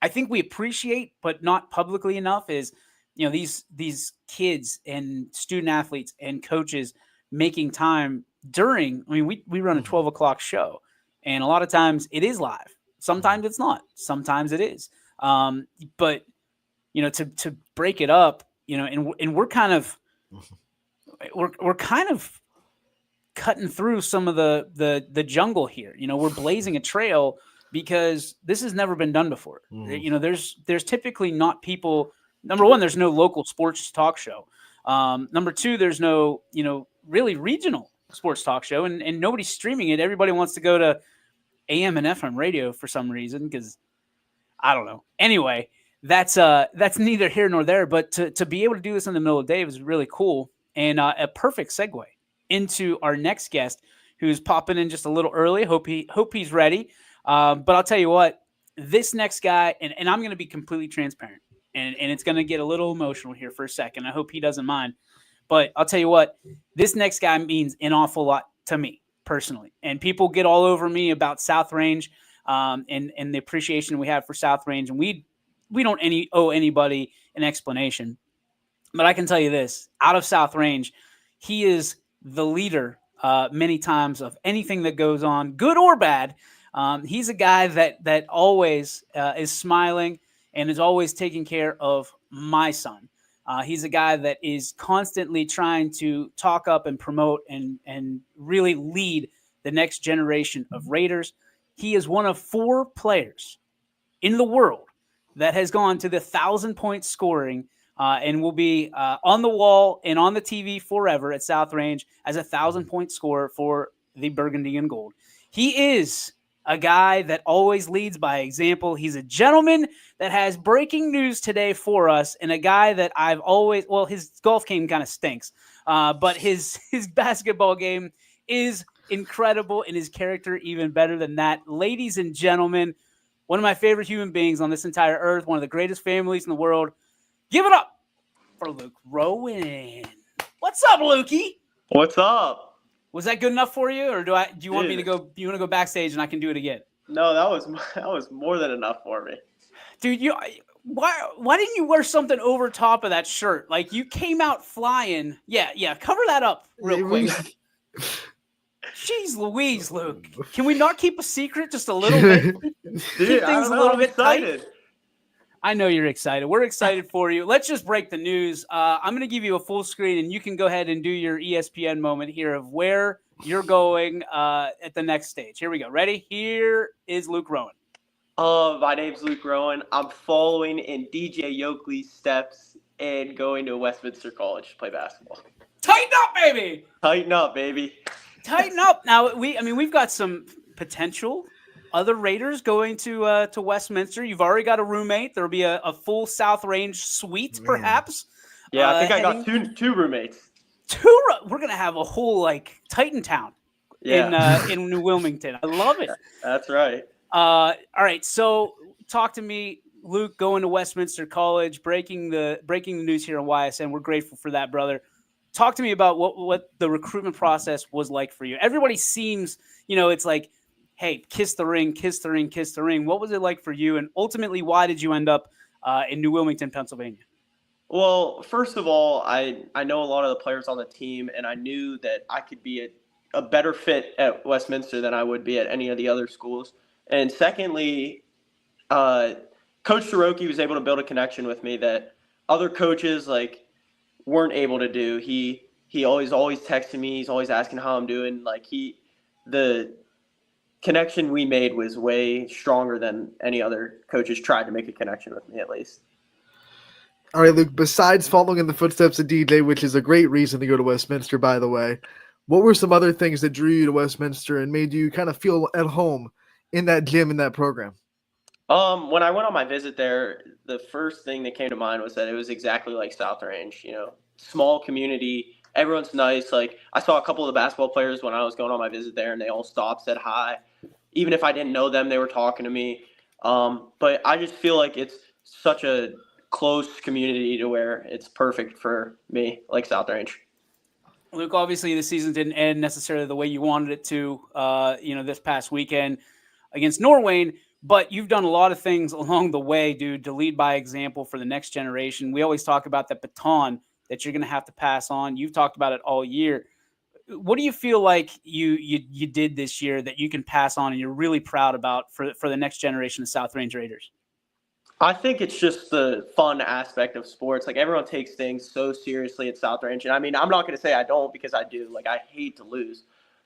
think we appreciate, but not publicly enough, is these kids and student athletes and coaches making time during. I mean, we run a 12 o'clock show, and a lot of times it is live. Sometimes it's not. Sometimes it is. But to break it up, and we're kind of we're kind of cutting through some of the jungle here. We're blazing a trail because this has never been done before. There's typically not people. Number one, there's no local sports talk show. Number two, there's no, really regional sports talk show, and nobody's streaming it. Everybody wants to go to AM and FM radio for some reason, because I don't know. Anyway, that's neither here nor there, but to be able to do this in the middle of the day was really cool, and a perfect segue into our next guest, who's popping in just a little early. Hope he's ready. But I'll tell you what, this next guy, and I'm going to be completely transparent, and it's going to get a little emotional here for a second. I hope he doesn't mind. But I'll tell you what, this next guy means an awful lot to me personally. And people get all over me about South Range and the appreciation we have for South Range. And we don't owe anybody an explanation. But I can tell you this, out of South Range, he is the leader many times of anything that goes on, good or bad. He's a guy that always is smiling and is always taking care of my son. He's a guy that is constantly trying to talk up and promote and really lead the next generation of Raiders. He is one of 4 players in the world that has gone to the 1,000-point scoring and will be on the wall and on the TV forever at South Range as a 1,000-point scorer for the Burgundy and Gold. He is a guy that always leads by example. He's a gentleman that has breaking news today for us, and a guy that I've always, well, his golf game kind of stinks, but his basketball game is incredible, and his character even better than that. Ladies and gentlemen, one of my favorite human beings on this entire earth, one of the greatest families in the world. Give it up for Luke Rowan. What's up, Lukey? What's up? Was that good enough for you, or do you want me to go? Do you want to go backstage and I can do it again? No, that was more than enough for me. Dude, why didn't you wear something over top of that shirt? Like, you came out flying. Yeah, cover that up real quick. Jeez Louise, Luke. Can we not keep a secret just a little bit? Dude, Keep things a little bit excited. tight. I know you're excited. We're excited for you. Let's just break the news. I'm going to give you a full screen, and you can go ahead and do your ESPN moment here of where you're going at the next stage. Here we go. Ready? Here is Luke Rowan. My name's Luke Rowan. I'm following in DJ Yoakley's steps and going to Westminster College to play basketball. Tighten up, baby. Tighten up, baby. Tighten up. Now, we've got some potential other Raiders going to Westminster. You've already got a roommate. There'll be a full South Range suite, perhaps. Yeah, I think I got two roommates. We're gonna have a whole Titan Town in New Wilmington. I love it. That's right. All right, so talk to me, Luke. Going to Westminster College, breaking the news here on YSN. We're grateful for that, brother. Talk to me about what the recruitment process was like for you. Everybody seems, it's like, hey, kiss the ring, kiss the ring, kiss the ring. What was it like for you? And ultimately, why did you end up in New Wilmington, Pennsylvania? Well, first of all, I know a lot of the players on the team, and I knew that I could be a better fit at Westminster than I would be at any of the other schools. And secondly, Coach Soroki was able to build a connection with me that other coaches weren't able to do. He always texted me. He's always asking how I'm doing. The connection we made was way stronger than any other coaches tried to make a connection with me, at least. All right, Luke, besides following in the footsteps of DJ, which is a great reason to go to Westminster, by the way, what were some other things that drew you to Westminster and made you kind of feel at home in that gym, in that program? When I went on my visit there, the first thing that came to mind was that it was exactly like South Range, small community. Everyone's nice. I saw a couple of the basketball players when I was going on my visit there, and they all stopped, said hi. Even if I didn't know them, they were talking to me. But I just feel like it's such a close community to where it's perfect for me, like South Range. Luke, obviously the season didn't end necessarily the way you wanted it to, this past weekend against Norwayne, but you've done a lot of things along the way, dude, to lead by example for the next generation. We always talk about the baton that you're going to have to pass on. You've talked about it all year. What do you feel like you did this year that you can pass on and you're really proud about for the next generation of South Range Raiders? I think it's just the fun aspect of sports. Like everyone takes things so seriously at South Range. And I mean, I'm not going to say I don't because I do. Like I hate to lose.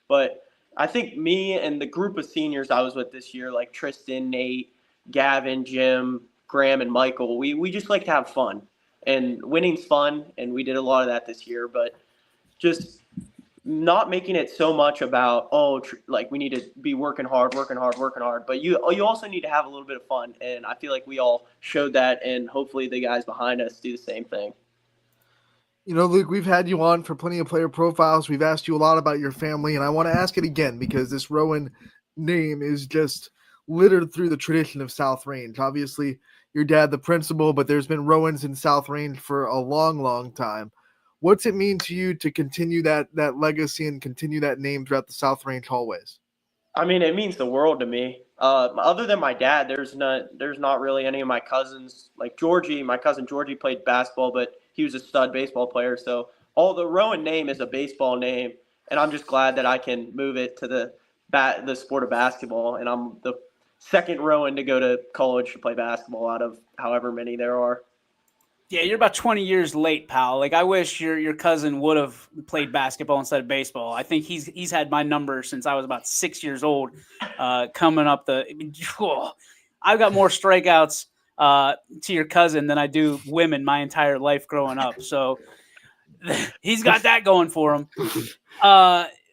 But I think me and the group of seniors I was with this year, like Tristan, Nate, Gavin, Jim, Graham, and Michael, we just like to have fun. And winning's fun, and we did a lot of that this year. But just not making it so much about like we need to be working hard, but you also need to have a little bit of fun, and I feel like we all showed that, and hopefully the guys behind us do the same thing. You know, Luke, we've had you on for plenty of player profiles. We've asked you a lot about your family, and I want to ask it again because this Rowan name is just littered through the tradition of South Range. Obviously, your dad, the principal, but there's been Rowans in South Range for a long, long time. What's it mean to you to continue that legacy and continue that name throughout the South Range hallways? I mean, it means the world to me. Other than my dad, there's not really any of my cousins. Like Georgie, my cousin Georgie played basketball, but he was a stud baseball player. So all the Rowan name is a baseball name, and I'm just glad that I can move it to the sport of basketball. And I'm the second Rowan to go to college to play basketball out of however many there are. Yeah, you're about 20 years late, pal. Like I wish your cousin would have played basketball instead of baseball. I think he's had my number since I was about 6 years old. Coming up I've got more strikeouts to your cousin than I do women my entire life growing up. So he's got that going for him.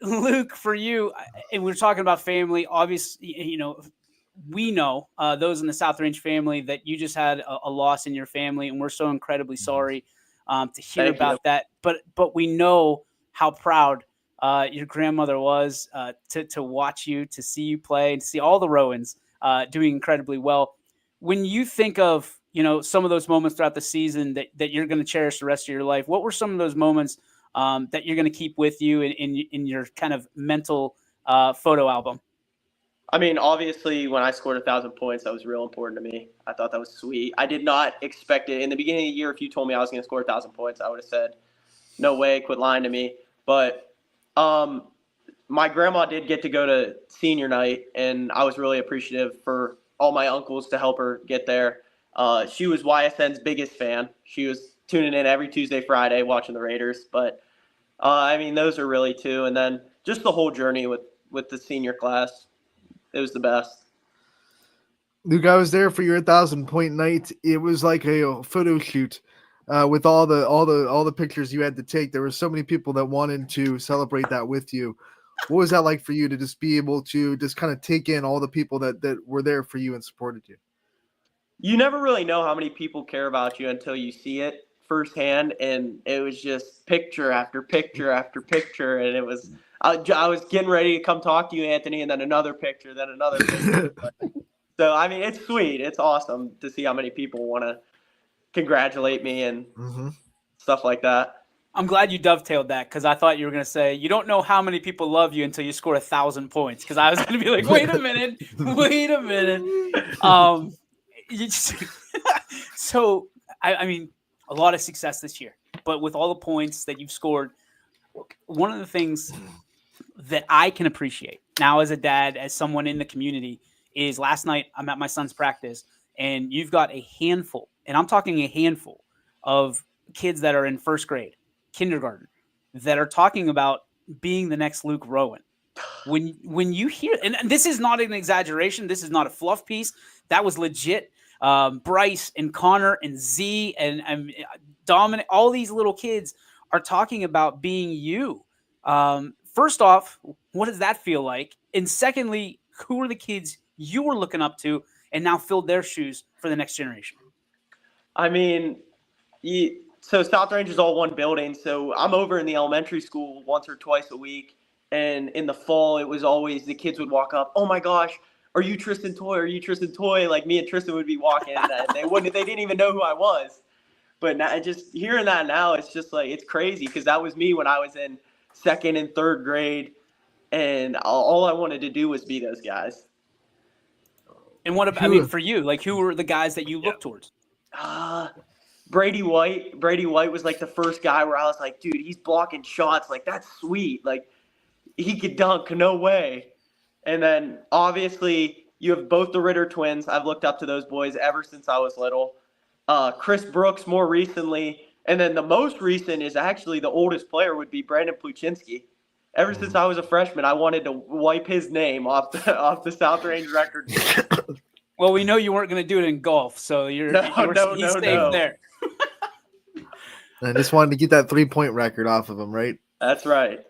Luke, for you, and we're talking about family. Obviously, you know, we know those in the South Range family that you just had a loss in your family, and we're so incredibly sorry to hear about that. But we know how proud your grandmother was to watch you, to see you play, and to see all the Rowans doing incredibly well. When you think of, you know, some of those moments throughout the season that you're going to cherish the rest of your life, what were some of those moments that you're going to keep with you in your kind of mental photo album? I mean, obviously, when I scored 1,000 points, that was real important to me. I thought that was sweet. I did not expect it. In the beginning of the year, if you told me I was going to score 1,000 points, I would have said, no way, quit lying to me. But my grandma did get to go to senior night, and I was really appreciative for all my uncles to help her get there. She was YSN's biggest fan. She was tuning in every Tuesday, Friday, watching the Raiders. But, I mean, those are really two. And then just the whole journey with the senior class. It was the best. Luke, I was there for your 1,000-point night. It was like a photo shoot with all the pictures you had to take. There were so many people that wanted to celebrate that with you. What was that like for you to just be able to just kind of take in all the people that were there for you and supported you? You never really know how many people care about you until you see it firsthand, and it was just picture after picture after picture, and it was. I was getting ready to come talk to you, Anthony, and then another picture, then another picture. So, I mean, it's sweet. It's awesome to see how many people want to congratulate me and stuff like that. I'm glad you dovetailed that because I thought you were going to say you don't know how many people love you until you score 1,000 points. Because I was going to be like, wait a minute. So, I mean, a lot of success this year. But with all the points that you've scored, one of the things that I can appreciate now as a dad, as someone in the community, is last night I'm at my son's practice and you've got a handful, and I'm talking a handful of kids that are in first grade, kindergarten, that are talking about being the next Luke Rowan. When you hear, and this is not an exaggeration, this is not a fluff piece, that was legit. Bryce and Connor and Z and Dominic, all these little kids are talking about being you. First off, what does that feel like? And secondly, who are the kids you were looking up to and now filled their shoes for the next generation? I mean, so South Range is all one building. So I'm over in the elementary school once or twice a week. And in the fall, it was always the kids would walk up, oh my gosh, are you Tristan Toy? Are you Tristan Toy? Like me and Tristan would be walking and they didn't even know who I was. But now, just hearing that now, it's just like, it's crazy because that was me when I was in second and third grade, and all I wanted to do was be those guys. And what about, I mean, for you, like who were the guys that you looked towards? Brady White. Brady White was like the first guy where I was like, dude, he's blocking shots. Like, that's sweet. Like, he could dunk, no way. And then obviously You have both the Ritter twins. I've looked up to those boys ever since I was little. Chris Brooks more recently. And then the most recent is actually the oldest player would be Brandon Pluchinski. Ever since I was a freshman, I wanted to wipe his name off the South Range record. Well, we know you weren't going to do it in golf, so you're safe there. I just wanted to get that 3-point record off of him, right? That's right.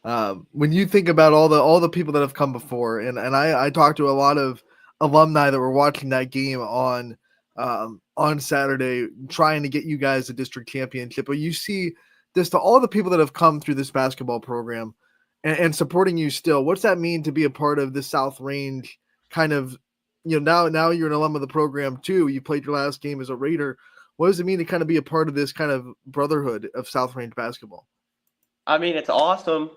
When you think about all the people that have come before, and I talked to a lot of alumni that were watching that game on Saturday, trying to get you guys a district championship, but you see this to all the people that have come through this basketball program and supporting you still. What's that mean to be a part of the South Range kind of, now you're an alum of the program too. You played your last game as a Raider. What does it mean to kind of be a part of this kind of brotherhood of South Range basketball? I mean, it's awesome.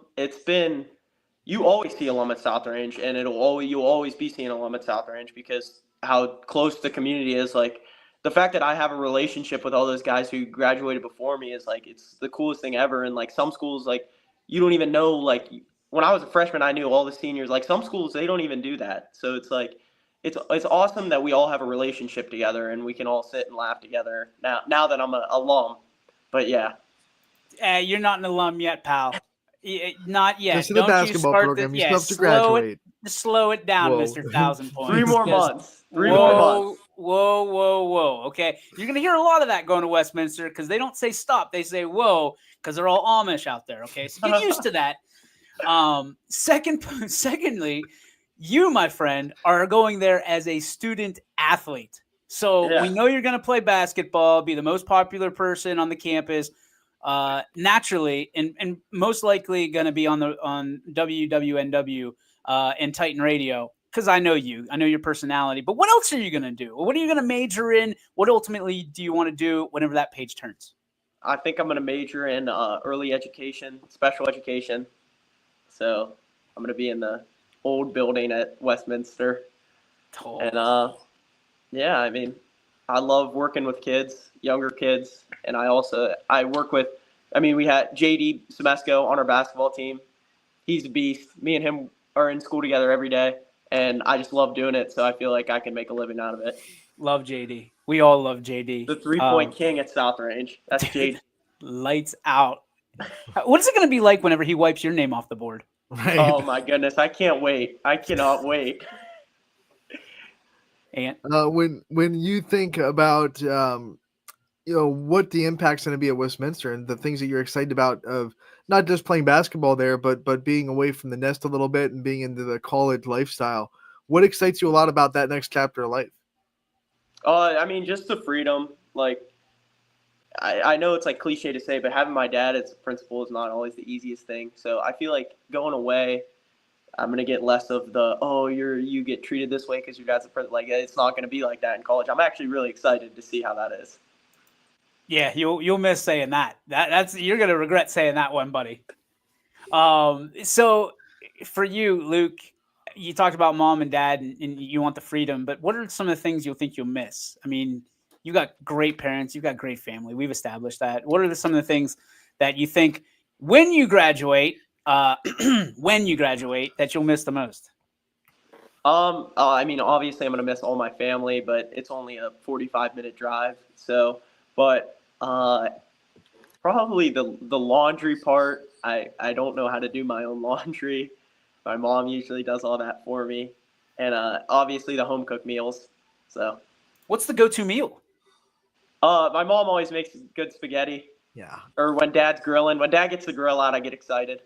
You always see alum at South Range, and you'll always be seeing alum at South Range because how close the community is. Like, the fact that I have a relationship with all those guys who graduated before me is like, it's the coolest thing ever. And like some schools, like you don't even know, like when I was a freshman, I knew all the seniors. Like some schools, they don't even do that. So it's like, it's awesome that we all have a relationship together and we can all sit and laugh together now that I'm an alum. But yeah. You're not an alum yet, pal. Not yet. Just in the basketball program. You still have to graduate. Slow it down, Mr. 1,000 points. 3 more months. Whoa. Okay. You're going to hear a lot of that going to Westminster because they don't say stop. They say whoa because they're all Amish out there. Okay. So get used to that. Secondly, you, my friend, are going there as a student athlete. So we know you're going to play basketball, be the most popular person on the campus. Naturally, and most likely going to be on WWNW and Titan Radio because I know your personality. But what else are you going to do? What are you going to major in? What ultimately do you want to do whenever that page turns? I think I'm going to major in early education, special education. So I'm going to be in the old building at Westminster. Oh. And I mean, I love working with kids, younger kids, and we had JD Semesco on our basketball team. He's a beast. Me and him are in school together every day, and I just love doing it, so I feel like I can make a living out of it. Love JD. We all love JD. The 3-point king at South Range. That's JD. Lights out. What is it going to be like whenever he wipes your name off the board? Right. Oh, my goodness. I can't wait. I cannot wait. And when you think about what the impact's going to be at Westminster and the things that you're excited about of not just playing basketball there, but being away from the nest a little bit and being into the college lifestyle, what excites you a lot about that next chapter of life? I mean, just the freedom. Like, I know it's like cliche to say, but having my dad as a principal is not always the easiest thing. So I feel like going away, I'm going to get less of you get treated this way because your dad's a principal. Like, it's not going to be like that in college. I'm actually really excited to see how that is. Yeah, you'll miss saying that. You're going to regret saying that one, buddy. So for you, Luke, you talked about mom and dad and you want the freedom, but what are some of the things you'll think you'll miss? I mean, you got great parents, you've got great family. We've established that. What are some of the things that you think when you graduate, that you'll miss the most? I mean, obviously I'm going to miss all my family, but it's only a 45-minute drive. So, but probably the laundry part. I don't know how to do my own laundry. My mom usually does all that for me. And obviously the home cooked meals. So, what's the go-to meal? My mom always makes good spaghetti. Yeah. Or when dad's grilling. When dad gets the grill out, I get excited.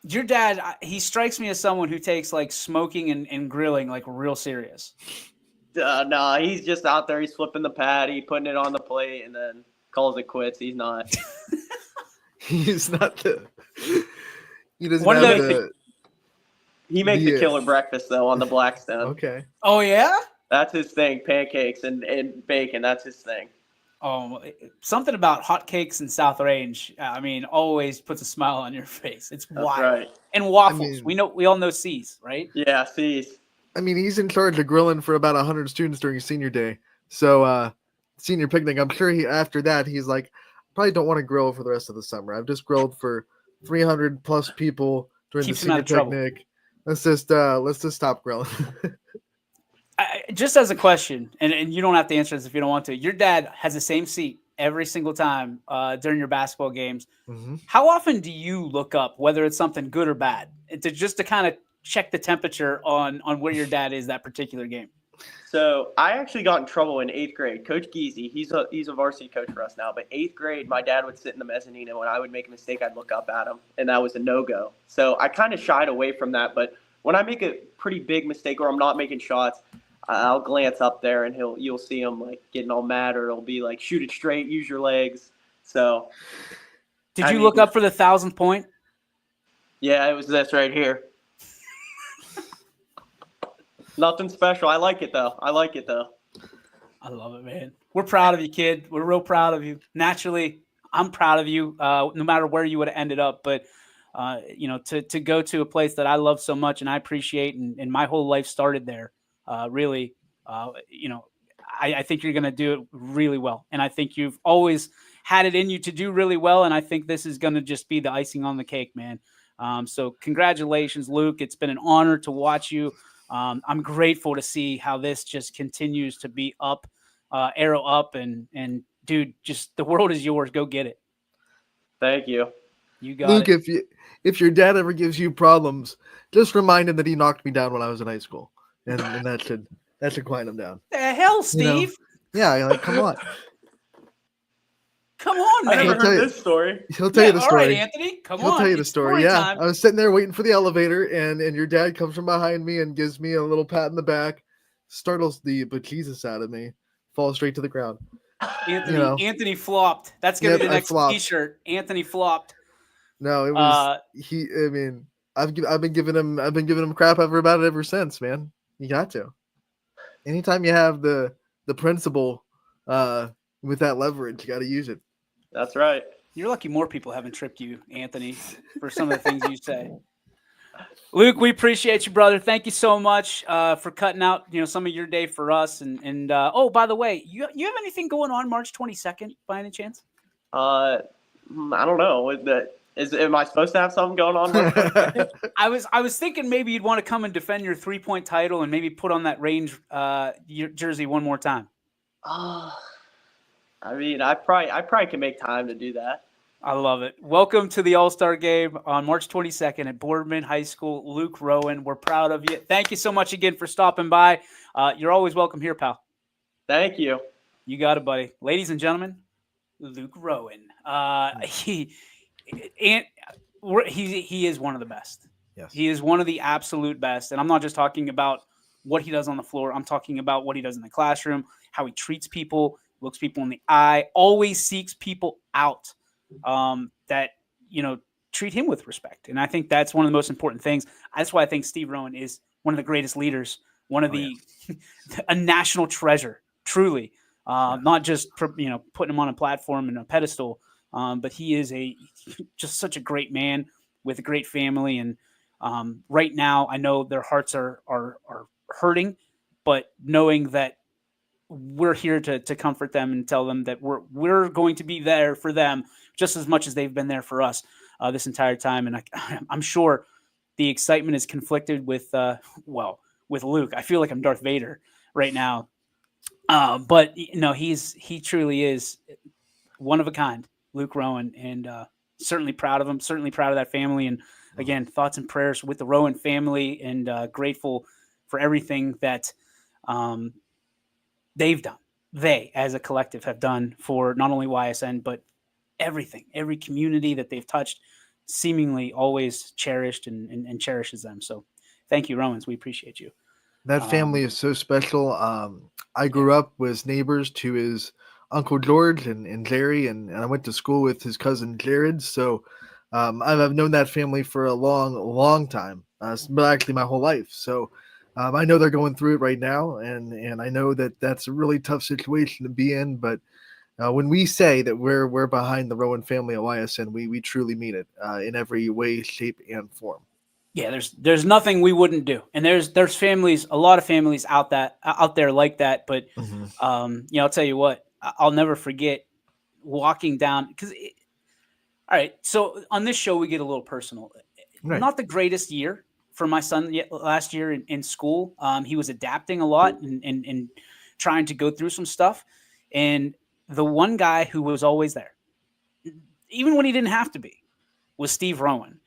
Your dad, he strikes me as someone who takes like smoking and grilling like real serious. No, he's just out there. He's flipping the patty, putting it on the plate, and then calls it quits. He's not. He's not the. He doesn't One of have those- the. He makes a killer breakfast though on the Blackstone. Okay. Oh yeah. That's his thing. Pancakes and bacon. That's his thing. Oh, something about hotcakes and South Range. I mean, always puts a smile on your face. It's That's wild. right. And waffles. I mean- we all know C's, right? Yeah, see. I mean, he's in charge of grilling for about 100 students during senior day. So, senior picnic, I'm sure after that, he's like, probably don't want to grill for the rest of the summer. I've just grilled for 300 plus people during Keeps the him out senior of trouble. picnic. Let's just stop grilling. Just as a question, and you don't have to answer this if you don't want to. Your dad has the same seat every single time during your basketball games. Mhm. How often do you look up, whether it's something good or bad, to kind of check the temperature on where your dad is that particular game? So I actually got in trouble in 8th grade. Coach Geezy, he's a varsity coach for us now. But 8th grade, my dad would sit in the mezzanine, and when I would make a mistake, I'd look up at him, and that was a no-go. So I kind of shied away from that. But when I make a pretty big mistake or I'm not making shots, I'll glance up there, and you'll see him like getting all mad, or it'll be like, shoot it straight, use your legs. So Did you look up for the 1,000th point? Yeah, it was this right here. Nothing special. I like it though. I love it, man. We're proud of you, kid. We're real proud of you. Naturally, I'm proud of you, no matter where you would have ended up. But, to go to a place that I love so much and I appreciate, and my whole life started there, really, I think you're going to do it really well. And I think you've always had it in you to do really well. And I think this is going to just be the icing on the cake, man. So congratulations, Luke. It's been an honor to watch you. I'm grateful to see how this just continues to be up, arrow up, and dude, just the world is yours. Go get it. Thank you. You got Luke, it. if your dad ever gives you problems, just remind him that he knocked me down when I was in high school, and that should quiet him down. The hell, Steve? Yeah, you're like, come on. Come on, man. I never heard this story. He'll tell you the All story. right, Anthony. Come on. He'll tell you the It's story. Yeah. time. I was sitting there waiting for the elevator, and your dad comes from behind me and gives me a little pat in the back, startles the bejesus out of me, falls straight to the ground. Anthony flopped. That's gonna be the next T-shirt. Anthony flopped. No, it was I've been giving him crap about it ever since, man. You got to. Anytime you have the principle with that leverage, you got to use it. That's right. You're lucky more people haven't tripped you, Anthony, for some of the things you say. Luke, we appreciate you, brother. Thank you so much for cutting out, some of your day for us. And oh, by the way, you have anything going on March 22nd by any chance? I don't know. Am I supposed to have something going on? I was thinking maybe you'd want to come and defend your 3-point title and maybe put on that range jersey one more time. I probably can make time to do that. I love it. Welcome to the All-Star Game on March 22nd at Boardman High School. Luke Rowan, we're proud of you. Thank you so much again for stopping by. You're always welcome here, pal. Thank you. You got it, buddy. Ladies and gentlemen, Luke Rowan. He is one of the best. Yes. He is one of the absolute best. And I'm not just talking about what he does on the floor. I'm talking about what he does in the classroom, how he treats people, looks people in the eye, always seeks people out that, treat him with respect. And I think that's one of the most important things. That's why I think Steve Rowan is one of the greatest leaders, one of a national treasure, truly. Not just, putting him on a platform and a pedestal, but he is just such a great man with a great family. And right now, I know their hearts are hurting, but knowing that we're here to comfort them and tell them that we're going to be there for them just as much as they've been there for us this entire time. And I'm sure the excitement is conflicted with Luke. I feel like I'm Darth Vader right now. But he truly is one of a kind, Luke Rowan, and certainly proud of him, certainly proud of that family. And again, thoughts and prayers with the Rowan family, and grateful for everything that they've done. They, as a collective, have done for not only YSN, but everything, every community that they've touched, seemingly always cherished and cherishes them. So thank you, Rowans. We appreciate you. That family is so special. I grew up with neighbors to his Uncle George and Jerry, and I went to school with his cousin Jared. So I've known that family for a long, long time, but actually my whole life. So I know they're going through it right now, and I know that that's a really tough situation to be in. But when we say that we're behind the Rowan family at YSN, we truly mean it in every way, shape, and form. Yeah, there's nothing we wouldn't do, and there's families, a lot of families out there like that. But I'll tell you what, I'll never forget walking down because. All right, so on this show we get a little personal. Right. Not the greatest year for my son last year in school. He was adapting a lot and trying to go through some stuff. And the one guy who was always there, even when he didn't have to be, was Steve Rowan.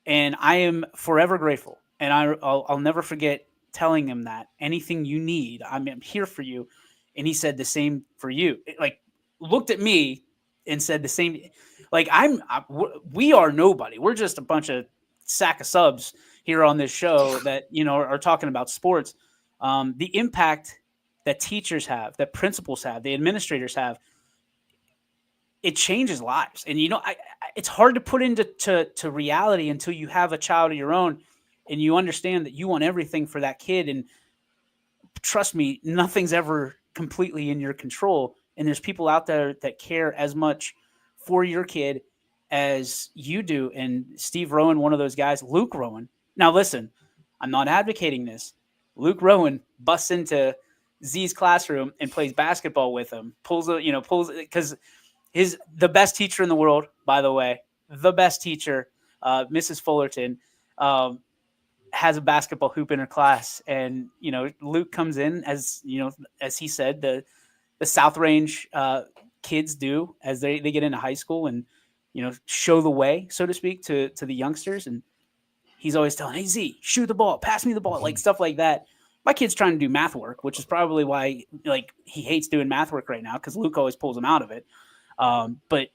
And I am forever grateful. And I'll never forget telling him that anything you need, I'm here for you. And he said the same for you. Like, looked at me and said the same. Like, we are nobody. We're just a bunch of sack of subs here on this show that, are talking about sports. The impact that teachers have, that principals have, the administrators have, it changes lives. And, it's hard to put into to reality until you have a child of your own and you understand that you want everything for that kid. And trust me, nothing's ever completely in your control. And there's people out there that care as much for your kid as you do. And Steve Rowan, one of those guys. Luke Rowan. Now, listen, I'm not advocating this. Luke Rowan busts into Z's classroom and plays basketball with him. Pulls because the best teacher in the world, by the way, the best teacher, Mrs. Fullerton, has a basketball hoop in her class. And, Luke comes in as he said, the South Range kids do as they get into high school and, show the way, so to speak, to the youngsters. And he's always telling, hey, Z, shoot the ball, pass me the ball, like stuff like that. My kid's trying to do math work, which is probably why he hates doing math work right now, because Luke always pulls him out of it. But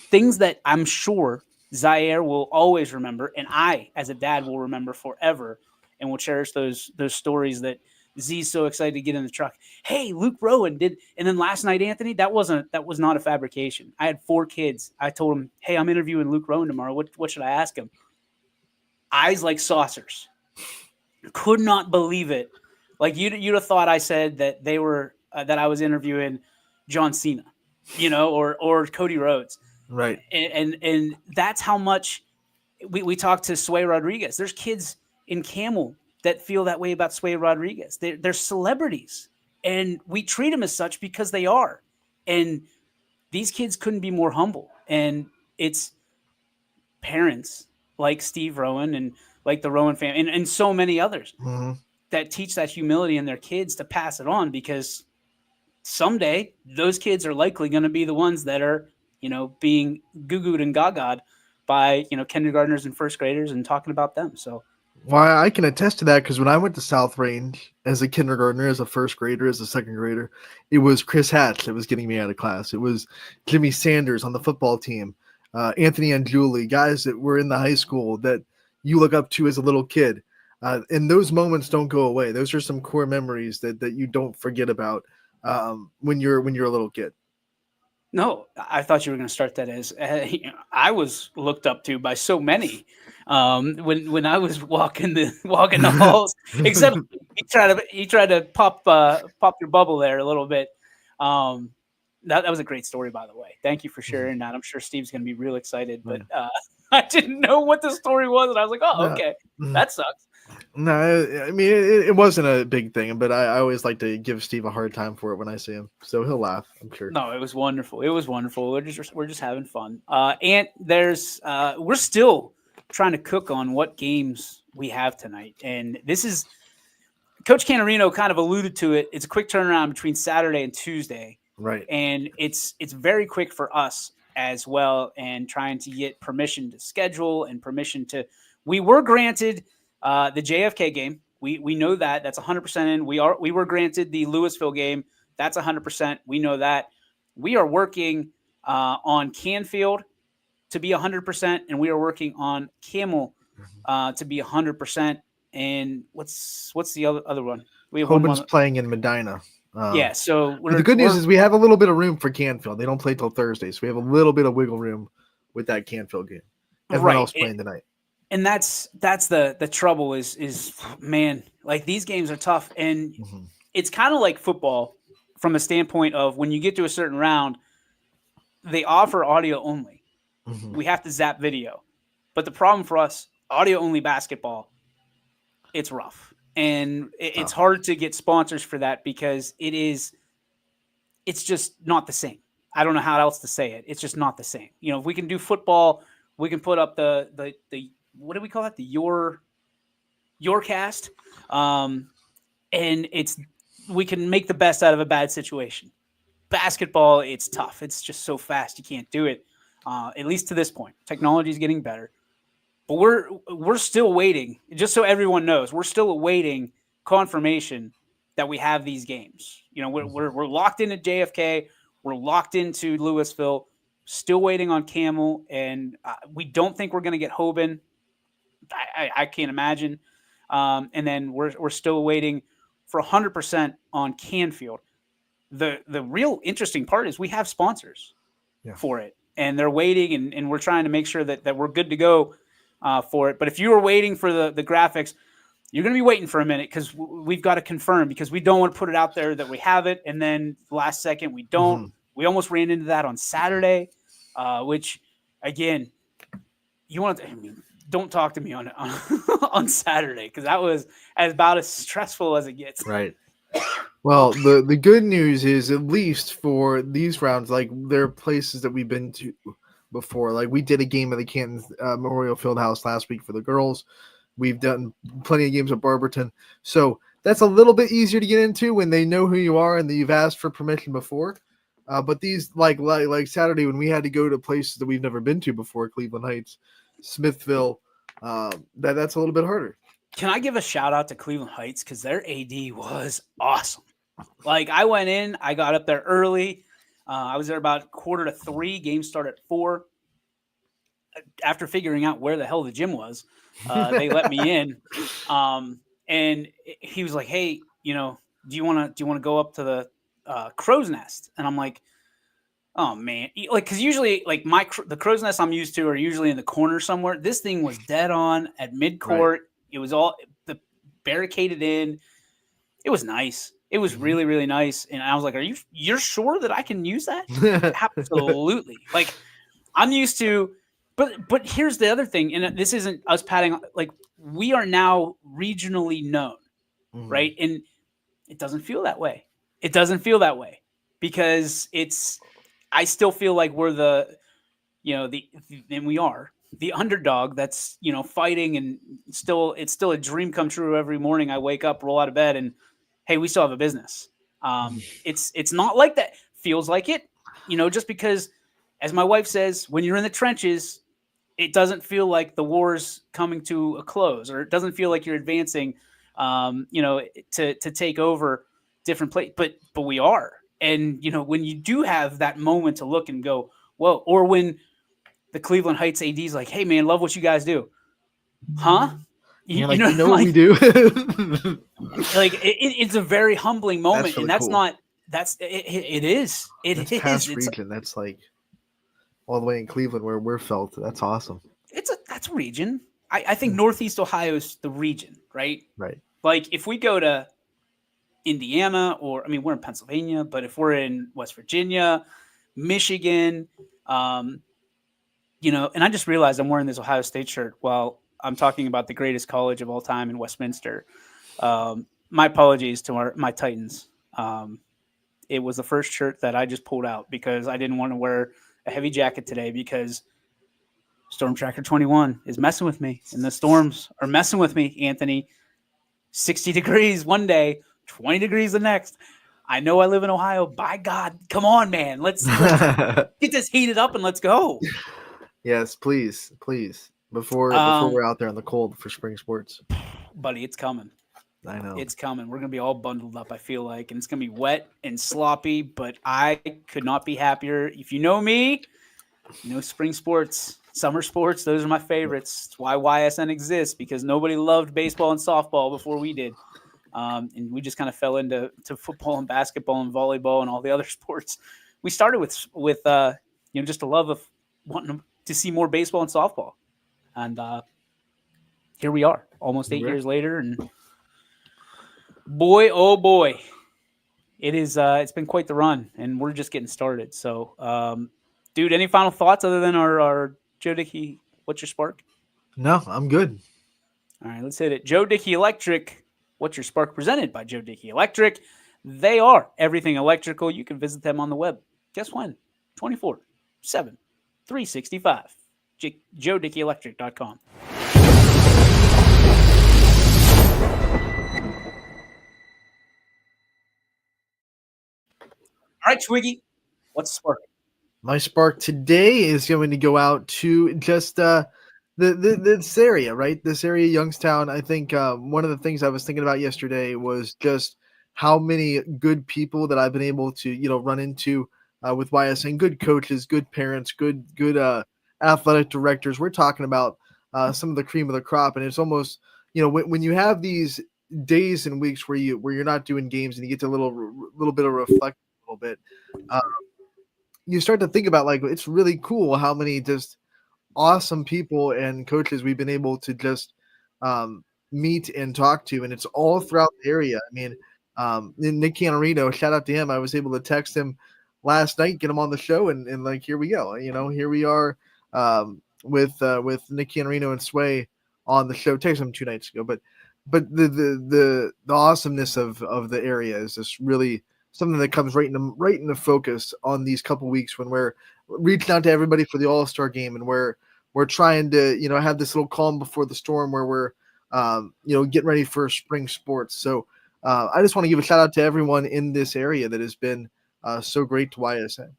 things that I'm sure Zaire will always remember, and I, as a dad, will remember forever, and will cherish those stories that Z's so excited to get in the truck. Hey, Luke Rowan did, and then last night, Anthony, that was not a fabrication. I had 4 kids. I told him, hey, I'm interviewing Luke Rowan tomorrow. What should I ask him? Eyes like saucers. Could not believe it. Like you'd have thought I said that they were that I was interviewing John Cena, or Cody Rhodes. Right. And that's how much we talked to Sway Rodriguez. There's kids in Camel that feel that way about Sway Rodriguez. They're celebrities, and we treat them as such because they are. And these kids couldn't be more humble. And it's parents like Steve Rowan and like the Rowan family and so many others that teach that humility in their kids to pass it on, because someday those kids are likely going to be the ones that are, being goo-gooed and gaga'd by, kindergartners and first graders and talking about them. So, well, I can attest to that, because when I went to South Range as a kindergartner, as a first grader, as a second grader, it was Chris Hatch that was getting me out of class. It was Jimmy Sanders on the football team, Anthony and Julie, guys that were in the high school that you look up to as a little kid. And those moments don't go away. Those are some core memories that you don't forget about when you're a little kid. No, I thought you were going to start that as I was looked up to by so many when I was walking the halls. Except he tried to pop your bubble there a little bit. That was a great story, by the way. Thank you for sharing that. I'm sure Steve's going to be real excited, but I didn't know what the story was, and I was like, oh, okay, that sucks. No, I mean, it wasn't a big thing, but I always like to give Steve a hard time for it when I see him. So he'll laugh, I'm sure. No, it was wonderful. It was wonderful. We're just having fun. And we're still trying to cook on what games we have tonight. And this is Coach Canarino kind of alluded to it. It's a quick turnaround between Saturday and Tuesday. Right. And it's very quick for us as well, and trying to get permission to schedule and permission to. We were granted the JFK game. We know that. That's 100% in. We were granted the Louisville game. That's 100%. We know that. We are working on Canfield to be 100%, and we are working on Camel to be 100%. And what's the other one? We have Hoban's playing in Medina. Yeah, so the good news is we have a little bit of room for Canfield. They don't play till Thursday, so we have a little bit of wiggle room with that Canfield game. Everyone else playing tonight. And that's the trouble is man, like these games are tough, and it's kind of like football from a standpoint of when you get to a certain round, they offer audio only. We have to zap video, but the problem for us, audio only basketball, it's rough. And it's hard to get sponsors for that because it's just not the same. I don't know how else to say it. It's just not the same. If we can do football, we can put up the what do we call it? your cast, and we can make the best out of a bad situation. Basketball, it's tough. It's just so fast. You can't do it. At least to this point, technology is getting better, but we're still waiting. Just so everyone knows, we're still awaiting confirmation that we have these games. You know, we're locked into JFK. We're locked into Louisville. Still waiting on Camel, and we don't think we're going to get Hoban. I can't imagine. And then we're still waiting for 100% on Canfield. The real interesting part is we have sponsors for it, and they're waiting, and we're trying to make sure that we're good to go for it. But if you were waiting for the graphics, you're going to be waiting for a minute because we've got to confirm, because we don't want to put it out there that we have it, and then last second we don't. Mm-hmm. We almost ran into that on Saturday, which, again, don't talk to me on Saturday, because that was about as stressful as it gets. Right. Well, the good news is, at least for these rounds, like, there are places that we've been to before. Like, we did a game at the Canton Memorial Fieldhouse last week for the girls. We've done plenty of games at Barberton. So that's a little bit easier to get into when they know who you are and that you've asked for permission before. But these, like Saturday, when we had to go to places that we've never been to before, Cleveland Heights, Smithville, that's a little bit harder. Can I give a shout out to Cleveland Heights, because their AD was awesome. Like, I went in, I got up there early. I was there about 2:45. Game started at 4. After figuring out where the hell the gym was, they let me in. And he was like, "Hey, do you want to go up to the Crow's Nest?" And I'm like, "Oh man," like, because usually, like, the Crow's Nest I'm used to are usually in the corner somewhere. This thing was dead on at midcourt. Right. It was all barricaded in. It was nice. It was really, really nice. And I was like, you're sure that I can use that? Absolutely. Like, I'm used to, but here's the other thing. And this isn't us patting, like, we are now regionally known, right? And it doesn't feel that way. It doesn't feel that way, because I still feel like we're and we are the underdog that's, fighting, and it's still a dream come true every morning. I wake up, roll out of bed, and hey, we still have a business. It's not like that. Feels like it, just because, as my wife says, when you're in the trenches, it doesn't feel like the war's coming to a close, or it doesn't feel like you're advancing, to take over different places. But we are. And, when you do have that moment to look and go, whoa, or when the Cleveland Heights AD is like, "Hey man, love what you guys do." Huh? You know what we do? Like, it's a very humbling moment. That's really and that's cool. not, that's, it is. It is. Past region. That's like all the way in Cleveland where we're felt. That's awesome. That's region. I think Northeast Ohio is the region, right? Right. Like, if we go to Indiana, or, we're in Pennsylvania, but if we're in West Virginia, Michigan, and I just realized I'm wearing this Ohio State shirt while I'm talking about the greatest college of all time in Westminster. My apologies to my Titans. It was the first shirt that I just pulled out because I didn't want to wear a heavy jacket today, because Storm Tracker 21 is messing with me, and the storms are messing with me, Anthony. 60 degrees one day, 20 degrees the next. I know I live in Ohio. By God, come on, man. Let's get this heated up and let's go. Yes, please. Before we're out there in the cold for spring sports. Buddy, it's coming. I know. It's coming. We're going to be all bundled up, I feel like, and it's going to be wet and sloppy, but I could not be happier. If you know me, spring sports, summer sports, those are my favorites. It's why YSN exists, because nobody loved baseball and softball before we did. And we just kind of fell into football and basketball and volleyball and all the other sports. We started with just a love of wanting to see more baseball and softball. And here we are, almost 8 years later. And boy, oh boy, it's been quite the run, and we're just getting started. So, dude, any final thoughts other than our Joe Dickey, what's your spark? No, I'm good. All right, let's hit it. Joe Dickey Electric, what's your spark, presented by Joe Dickey Electric. They are everything electrical. You can visit them on the web. Guess when? 24/7, 365. JoeDickeyElectric.com. right, Twiggy, what's sparking? My spark today is going to go out to just this area, right? This area, Youngstown. I think one of the things I was thinking about yesterday was just how many good people that I've been able to, run into with YSN, good coaches, good parents, good athletic directors. We're talking about some of the cream of the crop, and it's almost, when you have these days and weeks where you're not doing games and you get to little bit of reflect a little bit. You start to think about, like, it's really cool how many just awesome people and coaches we've been able to just meet and talk to, and it's all throughout the area. I mean, Nick Canarino, shout out to him. I was able to text him last night, get him on the show, and like, here we go. Here we are with Nick Canarino and Sway on the show. Text him 2 nights ago, but the awesomeness of the area is just really something that comes right in the focus on these couple weeks when we're reaching out to everybody for the All-Star game, and we're trying to have this little calm before the storm where we're getting ready for spring sports. So I just want to give a shout out to everyone in this area that has been so great to YSN.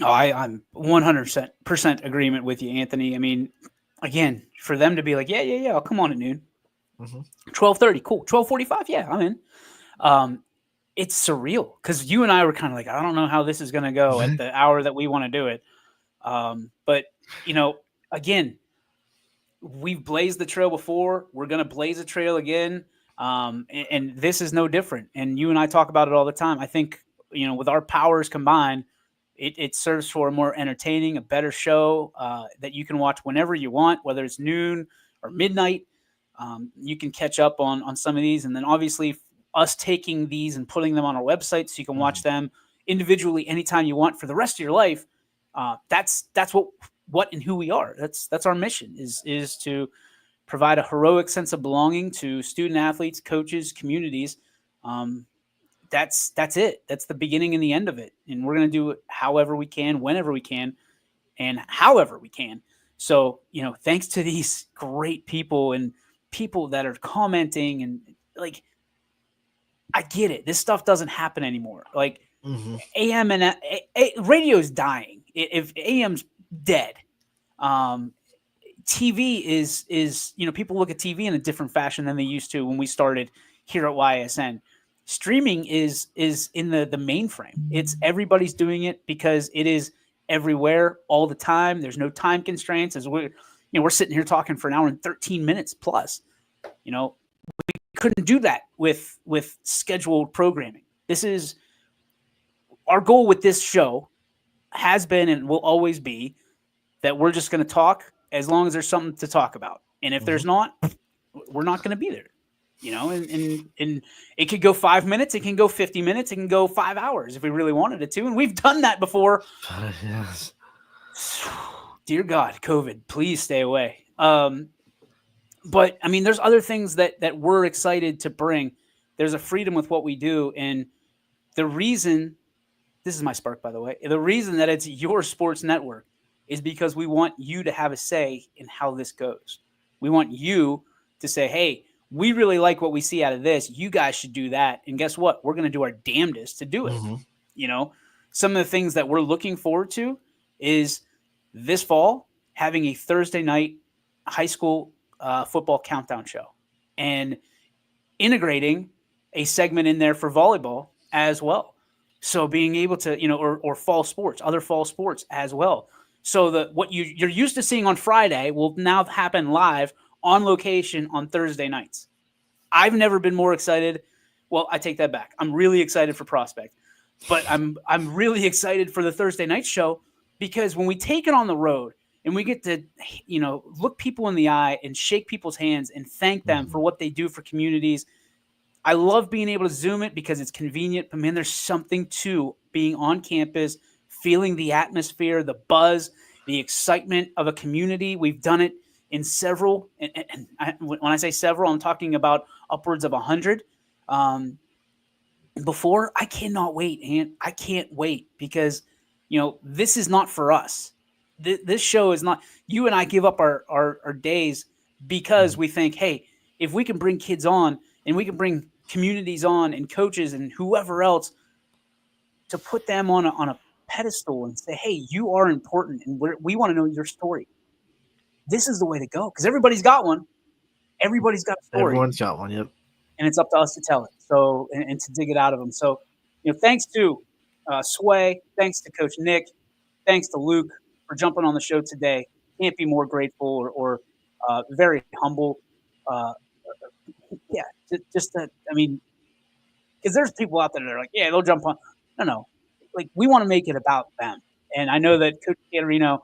Oh, I'm 100% agreement with you, Anthony. I mean, again, for them to be like, yeah, I'll come on at noon. 12:30, cool. 12:45, yeah, I'm in. It's surreal because you and I were kind of like, I don't know how this is going to go at the hour that we want to do it. But, again, we've blazed the trail before. We're going to blaze a trail again. And this is no different. And you and I talk about it all the time. I think, with our powers combined, it serves for a more entertaining, a better show that you can watch whenever you want, whether it's noon or midnight. You can catch up on some of these. And then obviously us taking these and putting them on our website so you can watch them individually anytime you want for the rest of your life. That's what and who we are. That's our mission is to provide a heroic sense of belonging to student athletes, coaches, communities. That's it. That's the beginning and the end of it. And we're going to do it however we can, whenever we can, and however we can. So, thanks to these great people and people that are commenting, and like, I get it. This stuff doesn't happen anymore. Like AM and radio is dying. If AM's dead, TV is people look at TV in a different fashion than they used to when we started here at YSN. Streaming is in the mainframe. It's everybody's doing it because it is everywhere all the time. There's no time constraints. As we're sitting here talking for an hour and 13 minutes plus. We couldn't do that with scheduled programming. This is our goal with this show, has been and will always be that we're just going to talk as long as there's something to talk about. And if there's not, we're not going to be there. And it could go 5 minutes, it can go 50 minutes, it can go 5 hours if we really wanted it to. And we've done that before. Yes. Dear God, COVID, please stay away. But I mean, there's other things that we're excited to bring. There's a freedom with what we do. And the reason, this is my spark, by the way, the reason that it's your sports network is because we want you to have a say in how this goes. We want you to say, hey, we really like what we see out of this. You guys should do that. And guess what? We're going to do our damnedest to do it. Some of the things that we're looking forward to is this fall having a Thursday night high school football countdown show and integrating a segment in there for volleyball as well. So being able to, or fall sports, other fall sports as well. So what you're used to seeing on Friday will now happen live on location on Thursday nights. I've never been more excited. Well, I take that back. I'm really excited for Prospect, but I'm really excited for the Thursday night show because when we take it on the road and we get to, look people in the eye and shake people's hands and thank them for what they do for communities. I love being able to Zoom it because it's convenient, but man, there's something to being on campus, feeling the atmosphere, the buzz, the excitement of a community. We've done it in several, and when I say several, I'm talking about upwards of 100 before. I cannot wait, and I can't wait because, this is not for us. This show is not, you and I give up our days because we think, hey, if we can bring kids on and we can bring communities on and coaches and whoever else, to put them on a pedestal and say, hey, you are important and we want to know your story. This is the way to go because everybody's got one. Everybody's got a story. Everyone's got one, yep. And it's up to us to tell it. So, and to dig it out of them. So, thanks to Sway, thanks to Coach Nick, thanks to Luke for jumping on the show today. Can't be more grateful or very humble. Because there's people out there that are like, yeah, they'll jump on. No. Like, we want to make it about them. And I know that Coach Caterino,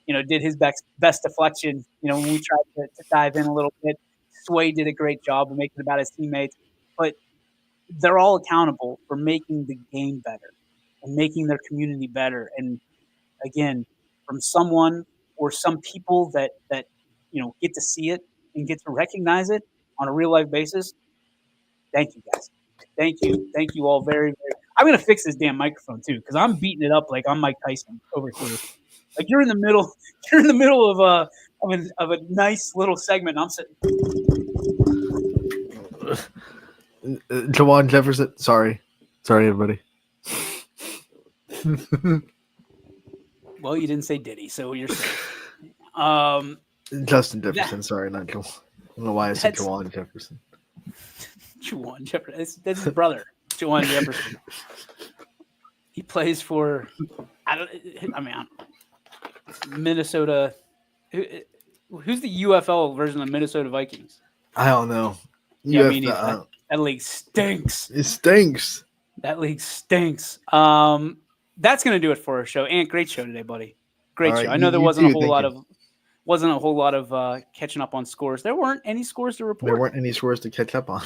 did his best deflection, when we tried to dive in a little bit. Sway did a great job of making it about his teammates. But they're all accountable for making the game better and making their community better. And, again, from someone or some people that get to see it and get to recognize it on a real-life basis, thank you, guys. Thank you. Thank you all very, very – I'm going to fix this damn microphone, too, because I'm beating it up like I'm Mike Tyson over here. Like, you're in the middle of a nice little segment, and I'm sitting – Jawan Jefferson. Sorry, everybody. Well, you didn't say Diddy, so you're safe. Justin Jefferson. Sorry, not Jawan. I don't know why I said Jawan Jefferson. Jawan Jefferson. That's his brother, Jawan Jefferson. He plays for Minnesota. Who's the UFL version of Minnesota Vikings? I don't know. That league stinks. It stinks. That league stinks. That's gonna do it for our show. Ant, great show today, buddy. Great show. I know there wasn't a whole lot of catching up on scores. There weren't any scores to report. There weren't any scores to catch up on.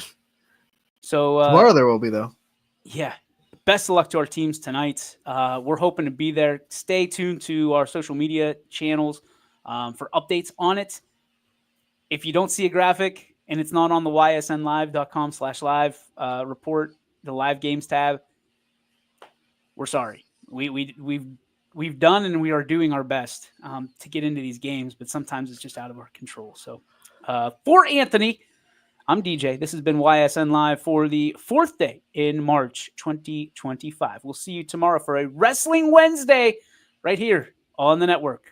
So tomorrow there will be, though. Yeah. Best of luck to our teams tonight. We're hoping to be there. Stay tuned to our social media channels for updates on it. If you don't see a graphic and it's not on the ysnlive.com/live report, the live games tab, we're sorry. We've done and we are doing our best to get into these games, but sometimes it's just out of our control. So for Anthony, I'm DJ. This has been YSN Live for the 4th day in March 2025. We'll see you tomorrow for a Wrestling Wednesday right here on the network.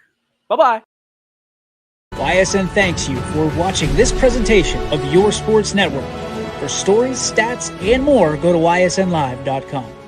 Bye-bye. YSN thanks you for watching this presentation of your sports network. For stories, stats, and more, go to ysnlive.com.